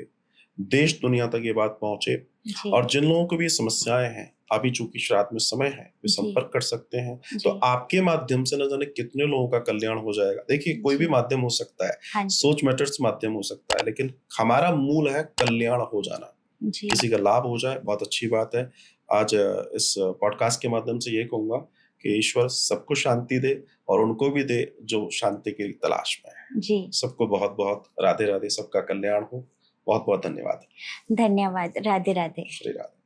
देश दुनिया तक ये बात पहुंचे। और जिन लोगों को भी समस्याएं हैं, अभी चूंकि श्राद्ध में समय है, वे संपर्क कर सकते हैं। तो आपके माध्यम से न जाने कितने लोगों का कल्याण हो जाएगा। देखिए, कोई भी माध्यम हो सकता है, सोच मैटर्स माध्यम हो सकता है, लेकिन हमारा मूल है कल्याण हो जाना, किसी का लाभ हो जाए, बहुत अच्छी बात है। आज इस पॉडकास्ट के माध्यम से ये कहूंगा कि ईश्वर सबको शांति दे और उनको भी दे जो शांति की तलाश में है। जी, सबको बहुत बहुत राधे राधे, सबका कल्याण हो। बहुत बहुत धन्यवाद। धन्यवाद। राधे राधे। श्री राधे।